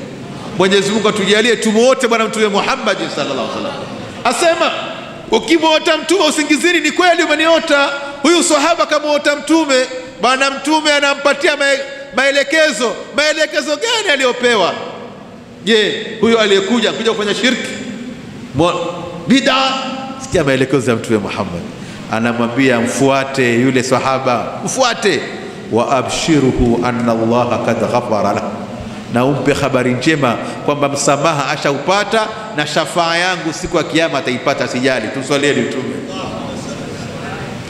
Mwenyezi Mungu atujalie tumuote bwana mtume Muhammad sallallahu alaihi wasallam. Asema ukimuota mtume usingizini ni kweli umeniota. Huyu sahaba kamuota mtume, bwana mtume anampatia maelekezo. Maelekezo gani aliyopewa? Je, huyo aliyekuja kufanya shirki bid'a? Sikia maelekezo ya mtume Muhammad, anamwambia mfuate yule sahaba, mfuate, wa abshiruhu anna Allah kad ghafara lahu, na umpe habari njema kwamba msamaha ashaupata na shafaa yangu siku ya kiyama ataipata, sijali. Tuswalieni mtume.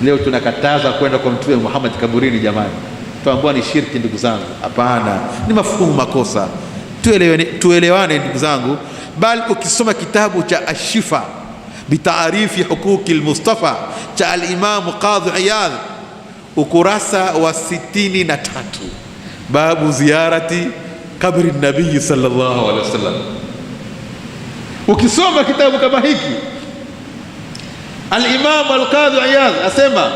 Leo tunakataza kwenda kwa mtume Muhammad kaburini jamani, tuambiwa ni shirki ndugu zangu. Hapana, ni mafuhumu makosa, tuelewane ndugu zangu. Bali ukisoma kitabu cha Ashifa bitaarifi huquqi al-Mustafa cha al-Imam Qadhi Iyadh, ukurasa wa 63, babu ziyarati kabri nabii sallallahu alaihi wasallam. Ukisoma kitabu kama hiki, al-Imam al-Qadhi Iyadh asema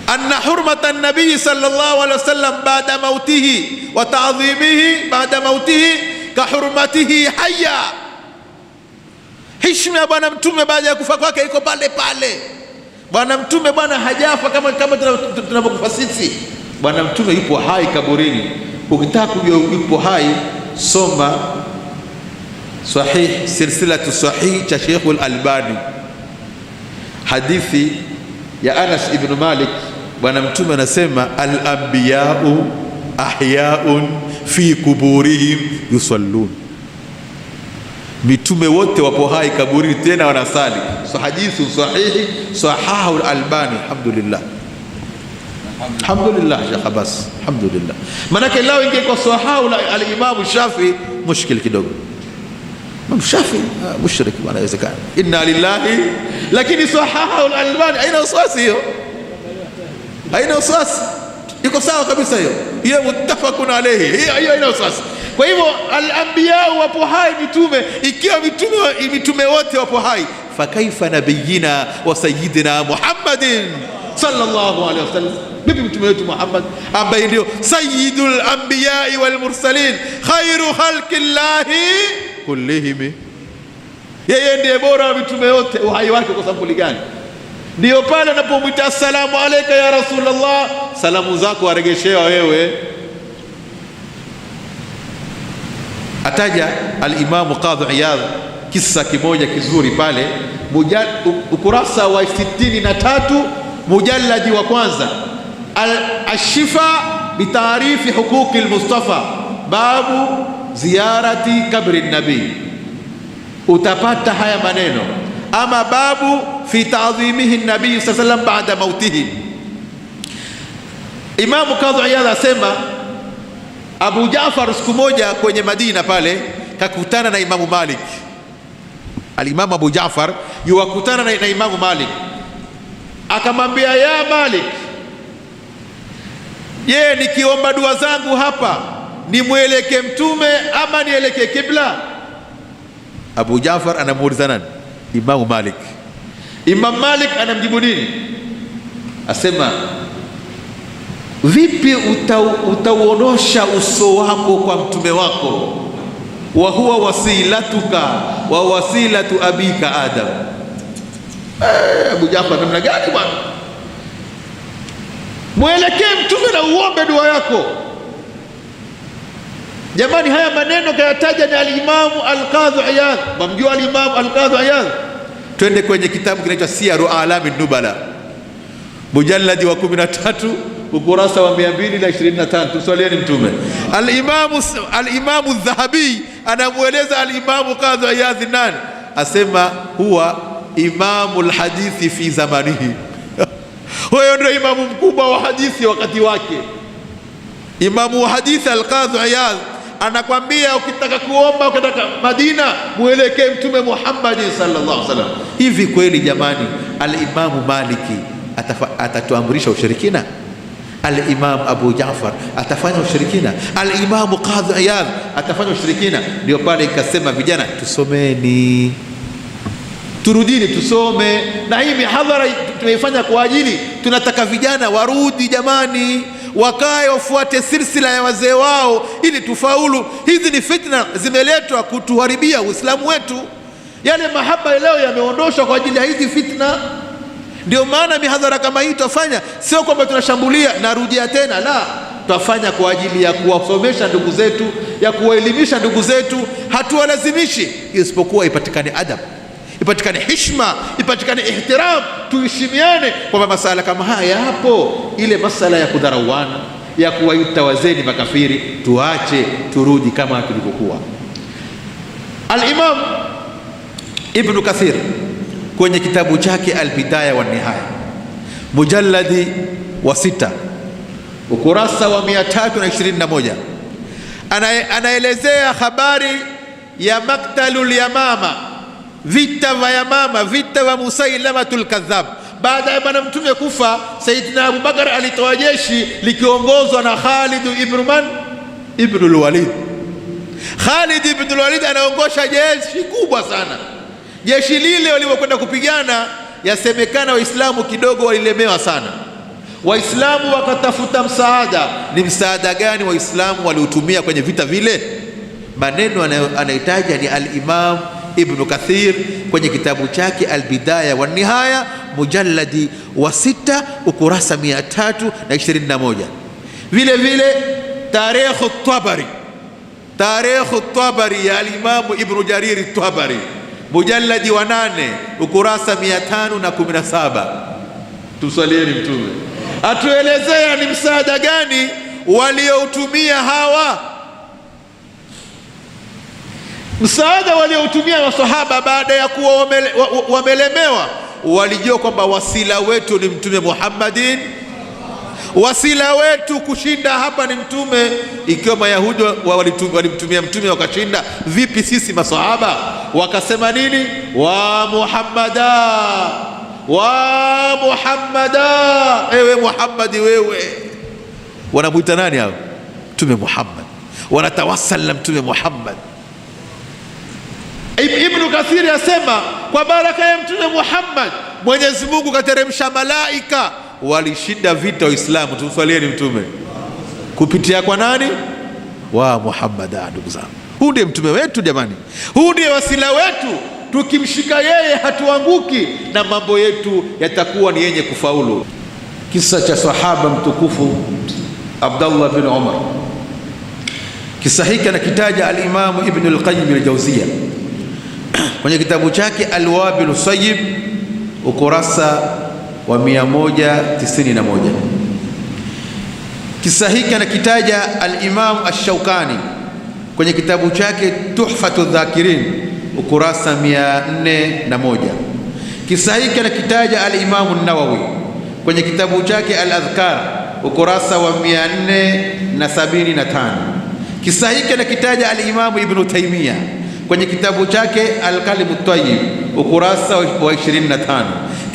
anna hurmata an-nabii sallallahu alaihi wasallam ba'da mautihi wa ta'dhimihi ba'da mautihi ka hurmatihi hayya, heshima ya bwana mtume baada ya kufa kwake iko pale pale. Bwana mtume bwana hajafa kama tunavyokufa sisi. Bwana mtume yupo hai kaburini. Ukitaka kujua yupo hai, soma sahih silsilatu sahih cha Sheikh al-Albani, hadithi ya Anas ibn Malik. Bwana mtume anasema al-anbiya'u ahya'un fi kuburihim yusallun, mitume wote wapo hai kaburini tena wanasali. So hadithi sahihi sahahu al-Albani. Alhamdulillah, alhamdulillah Sheikh Abbas, alhamdulillah. Manake lao ingekuwa sahahu al-Imam Shafi mushkil kidogo. Imam Shafi mushrik, inawezekana inna lillahi, lakini sahahu al-Albani haina wasiwasi hiyo, haina wasiwasi, iko sawa kabisa hiyo muttafaqun alayhi, hiyo haina wasiwasi. Kwa hivyo al-anbiya wapo hai mitume, ikiwa mitume wote wapo hai, fa kaifa nabiyina wa sayyidina Muhammadin sallallahu alaihi wasallam, bibi mtume wetu Muhammad ambaye ndio sayyidul anbiya wal mursalin khairu khalqillahi kullihim, yeye ndiye bora wa mitume wote. Uhai wake kwa sababu gani? Ndio pale anapomwita assalamu alayka ya Rasulullah, salamu zako aregeshewa wewe. Ataja al-Imam Qadhi Iyadh kisa kimoja kizuri pale, ukurasa wa 63, mujalladi wa kwanza, al-Ashifa bitaarifi huquqi al-Mustafa, babu ziyarati kabri nabii. Utapata haya maneno, ama babu fi ta'dhimihi nabii sallallahu alaihi wasallam ba'da mautihi. Imam Qadhi Iyadh asema Abu Jaafar siku moja kwenye Madina pale kakutana na Imamu Malik. Al-Imam Abu Jaafar yuwakutana na Imamu Malik, akamwambia ya Malik, je, nikiomba dua zangu hapa nimwelekee mtume ama nielekee kibla? Abu Jaafar anamuuliza nani? Imamu Malik. Imam Malik anamjibu nini? Asema vipi utauonosha uso wako kwa mtume wako, wa huwa wasilatuka wa wasilatu abika Adam. Abu Jaafar, namna gani bwana? Mwelekee mtume na uombe dua yako. Jamani, haya maneno kayataja ni al-Imam al-Qadhi Iyadh. Mamjua al-Imam al-Qadhi Iyadh? Twende kwenye kitabu kinaitwa Siyaru A'lami Nubala, mujalladi wa 13 ukurasa wa 225. Tuswalieni Mtume. Al-Imamu Dhahabi anamueleza al-Imamu Qadhi Iyadh nani, asema huwa imamu al-hadithi fi zamanihi. Huyo ndio imamu mkubwa wa hadithi wakati wake. Imamu wa hadithi al-Qadhi Iyadh anakwambia ukitaka kuomba, ukitaka Madina, muelekee Mtume Muhammad sallallahu alaihi wasallam. Hivi kweli jamani, al-Imamu Maliki atatuamrisha ushirikina? Al-Imam Abu Jaafar atafanya ushirikina? Al-Imamu Qadhi Iyadh atafanya ushirikina? Ndio pale ikasema, vijana tusomeni, turudini tusome. Na hii mihadhara tumeifanya kwa ajili, tunataka vijana warudi jamani, wakae wafuate silsila ya wazee wao ili tufaulu. Hizi ni fitna zimeletwa kutuharibia Uislamu wetu. Yale mahaba leo yameondoshwa kwa ajili ya hizi fitna. Ndio maana mihadhara kama hii tutafanya, sio kwamba tunashambulia, narudia tena, la, tutafanya kwa ajili ya kuwasomesha ndugu zetu, ya kuwaelimisha ndugu zetu. Hatuwalazimishi, isipokuwa ipatikane adab, ipatikane heshima, ipatikane ihtiram, tuheshimiane kwamba masala kama haya yapo. Ile masala ya kudharauana, ya kuwaita wazee ni makafiri, tuache, turudi kama tulivyokuwa. Al-Imam Ibn Kathir kwenye kitabu chake Al-Bidaya wa Nihaya, mujalladi wa 6 ukurasa wa 321, anaelezea habari ya maktalul Yamama, vita vya Yamama, vita vya Musailamatul Kadhab. Baada ya bwana mtume kufa, Sayyidina Abu Bakar alitoa jeshi likiongozwa na Khalid ibn al-Walid. Khalid ibn al-Walid anaongosha jeshi kubwa sana. Jeshi lile walipokwenda kupigana, yasemekana Waislamu kidogo walilemewa sana. Waislamu wakatafuta msaada. Ni msaada gani Waislamu waliutumia kwenye vita vile? Maneno anahitaji ni al-Imam Ibn Kathir kwenye kitabu chake Al-Bidaya wa Nihaya, mujalladi wa 6 ukurasa 321. Vile vile Tarikh at-Tabari ya al-Imam Ibn Jarir at-Tabari, mujalladi wa 8 ukurasa 517. Tusalieni Mtume. Atuelezea ni msaada gani walioutumia hawa. Msaada walioutumia masahaba baada ya kuwa wamelemewa, walijua kwamba wasila wetu ni Mtume Muhammadin. Wasila wetu kushinda hapa ni Mtume. Ikiwa Mayahudi walimtumia Mtume wakashinda, vipi sisi masahaba? Wakasema nini? Wa Muhammada, ewe Muhammadi wewe. Wanamuita nani hao? Mtume Muhammad, wanatawassal na Mtume Muhammad. Ibn Kathir yasema kwa baraka ya Mtume Muhammad Mwenyezi Mungu kateremsha malaika, walishinda vita Waislamu. Tumswalieni Mtume. Kupitia kwa nani? Wa Muhammada. Ndugu zangu, huu ndiye mtume wetu jamani, huu ndiye wasila wetu. Tukimshika yeye hatuanguki na mambo yetu yatakuwa ni yenye kufaulu. Kisa cha sahaba mtukufu Abdullah bin Umar. Kisa hiki anakitaja al-Imam Ibn al-Qayyim al-Jawziyya kwenye kitabu chake Al-Wabil Sayyib ukurasa wa 191. Kisa hiki anakitaja al-Imam Ash-Shawkani kwenye kitabu chake Tuhfatu Dhakirin ukurasa 401. Kisa hiki anakitaja al-Imam An-Nawawi kwenye kitabu chake Al-Adhkar ukurasa wa 475. Kisa hiki anakitaja al-Imam Ibn Taymiyyah kwenye kitabu chake Al-Kalimu Tayyib ukurasa wa 25.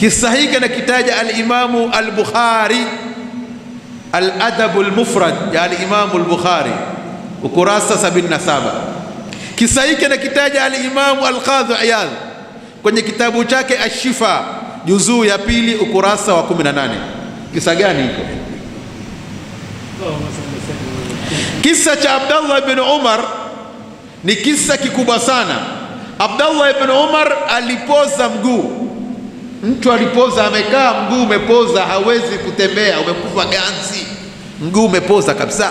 Kisa hiki anakitaja al-Imam al-Bukhari Al-Adab al-Mufrad ya al-Imam al-Bukhari ukurasa 77. Kisa hiki anakitaja al-Imam al-Qadhi Iyadh kwenye kitabu chake Ash-Shifa juzuu ya 2 ukurasa wa 18. Kisa gani hiko? Kisa cha Abdullah ibn Umar ni kisa kikubwa sana. Abdullah ibn Umar alipoza mguu. Mtu alipoza, amekaa mguu umepoza, hawezi kutembea, umekufa ganzi, mguu umepoza kabisa.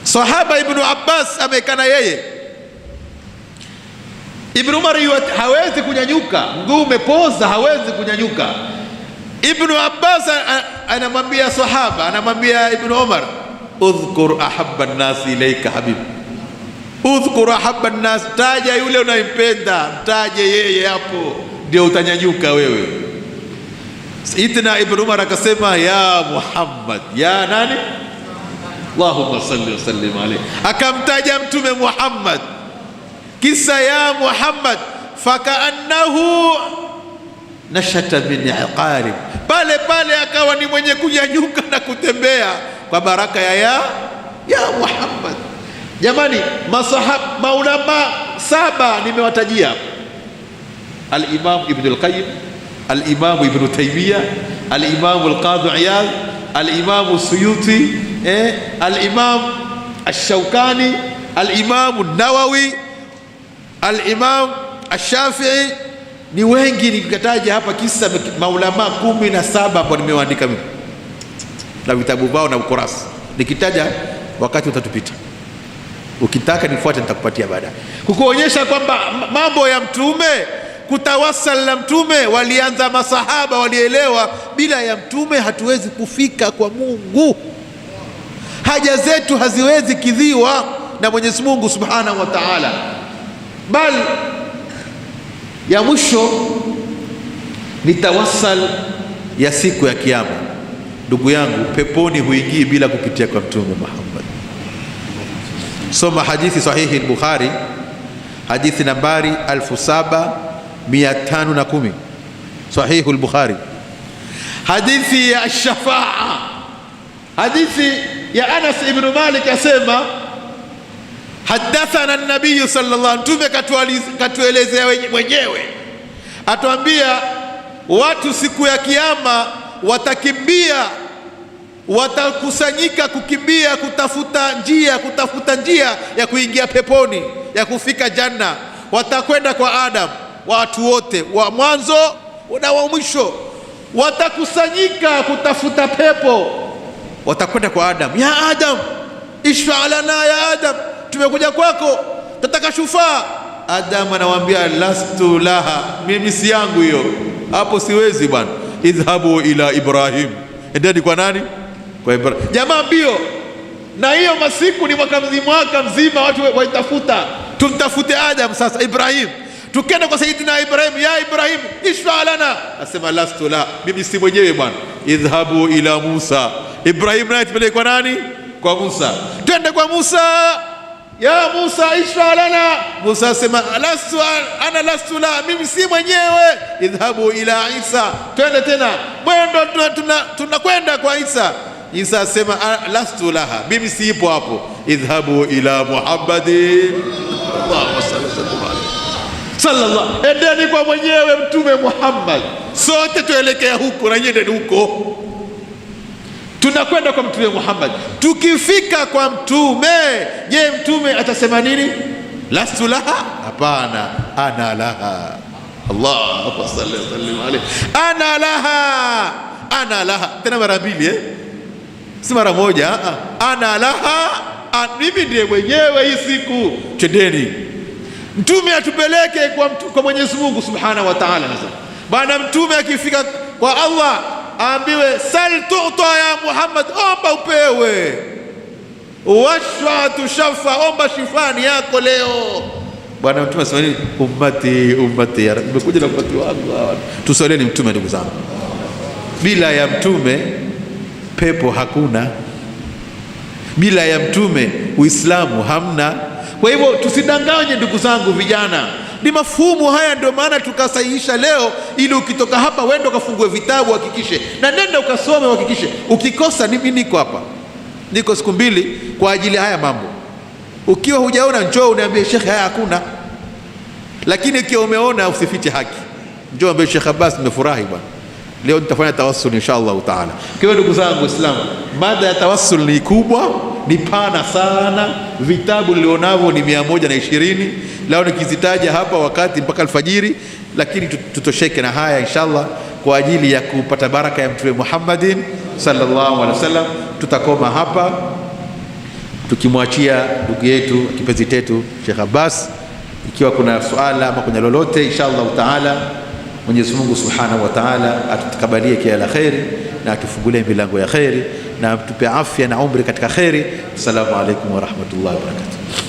Sahaba Ibn Abbas amekaa na yeye. Ibn Umar hawezi kunyanyuka, mguu umepoza, hawezi kunyanyuka. Ibn Abbas anamwambia sahaba, anamwambia Ibn Umar, udhkur ahabba an-nas ilayka habib, udhkur ahabba an-nas, taja yule unayempenda, mtaje yeye, hapo ndio utanyanyuka wewe. Sayyidina Ibn Umar akasema ya Muhammad, ya nani? Allahumma salli wa sallim alayhi, akamtaja mtume Muhammad, kisa ya Muhammad, fakaannahu nashata min iqarib, pale pale akawa ni mwenye kunyanyuka na kutembea kwa baraka ya Muhammad. Jamani, masahaba maulama 7 nimewatajia: al-Imam Ibn al-Qayyim, al-Imam Ibn Taymiyyah, al-Imam al-Qadhi Iyad, al-Imam Suyuti, al-Imam al-Shawkani, al-Imam an-Nawawi, al-Imam al-Shafi'i. Ni wengi nikataja hapa, kisa maulama 17 ambao nimewaandika mimi na vitabu vao na ukurasa. Nikitaja wakati utatupita, ukitaka nifuate nitakupatia baadaye, kukuonyesha kwamba mambo ya mtume, kutawassal na mtume, walianza masahaba, walielewa bila ya mtume hatuwezi kufika kwa Mungu, haja zetu haziwezi kidhiwa na Mwenyezi Mungu Subhanahu wa Ta'ala. Bali ya mwisho ni tawassal ya siku ya Kiyama. Ndugu yangu, peponi huingii bila kupitia kwa mtume Muhammad. Soma hadithi sahihi al-Bukhari, hadithi nambari 7510, sahihi al-Bukhari, hadithi ya shafaa, hadithi ya Anas ibn Malik asema, hadathana an-nabiy sallallahu alaihi wasallam, mtume katuelezea mwenyewe, atuambia watu siku ya Kiyama watakimbia, watakusanyika kukimbia kutafuta njia ya kuingia peponi, ya kufika janna. Watakwenda kwa Adam, watu wote wa mwanzo na wa mwisho watakusanyika kutafuta pepo, watakwenda kwa Adam, ya Adam ishfa lana, ya Adam tumekuja kwako, tataka shufaa. Adam anawaambia lastu laha, mimi si yangu hiyo, hapo siwezi bwana. Idhhabu ila Ibrahim, endeni kwa nani? Kwa Ibrahim. Jamaa mbio na hiyo masiku ni mwaka mzima watu waitafuta, tumtafute Adam. Sasa Ibrahim, tukenda kwa Sayyidina Ibrahim, ya Ibrahim ishfa lana, asema lastu la, mimi si mwenyewe bwana. Idhhabu ila Musa, Ibrahim naye tupeleke kwa nani? Kwa Musa. Twende kwa Musa, ya Musa ishfa lana. Musa asema lastu ana lastu la, mimi si mwenyewe. Idhhabu ila Isa, twende tena mwendo, tunakwenda kwa Isa. Isa asema lastu laha, mimi siipo hapo. Idhhabu ila Muhammadin, Allahumma sallallahu, endeni kwa mwenyewe mtume Muhammad. Sote tuelekea huko na nyende huko, tunakwenda kwa mtume Muhammad. Tukifika kwa mtume, je, mtume atasema nini? Lastu laha? Hapana, ana laha. Allahumma salli wa sallim alayhi. Ana laha, ana laha, tena mara mbili, si mara moja. Ana laha, mimi ndiye mwenyewe hii siku. Twendeni, mtume atupeleke kwa Mwenyezi Mungu Subhanahu wa Ta'ala. Bwana mtume akifika kwa Allah aambiwe sal tu'ta ya Muhammad, omba upewe, washfa tushafa, omba shifani yako leo. Bwana mtume asema nini? Ummati ummati, ya Rabbi, nimekuja na ummati wangu. Tusalieni mtume ndugu zangu, bila ya mtume pepo hakuna, bila ya mtume Uislamu hamna. Kwa hivyo tusidanganye ndugu zangu vijana, ni mafumu haya. Ndio maana tukasahihisha leo, ili ukitoka hapa wende ukafungue vitabu, hakikishe na nenda ukasome, hakikishe. Ukikosa, mimi niko hapa, niko siku 2 kwa ajili haya mambo. Ukiwa hujaona njoo uniambie Sheikh, haya hakuna. Lakini ukiwa umeona usifiche haki, njoo ambie Sheikh Abbas, nimefurahi bwana, leo nitafanya tawassul inshallah taala. Kwa hiyo ndugu zangu Waislamu, mada ya tawassul ni kubwa, ni pana sana. Vitabu nilionavyo ni 120. Leo nikizitaja hapa wakati mpaka alfajiri, lakini tutosheke na haya inshallah, kwa ajili ya kupata baraka ya Mtume Muhammadin sallallahu alaihi wasallam. Tutakoma hapa tukimwachia ndugu yetu kipenzi chetu Sheikh Abbas Ikiwa kuna swala ama kuna lolote, inshallah taala Mwenyezi Mungu Subhanahu wa Ta'ala atutakabalie kila la kheri na atufungulie milango ya kheri na atupe afya na umri katika kheri. Assalamu alaikum wa rahmatullahi wa barakatuh.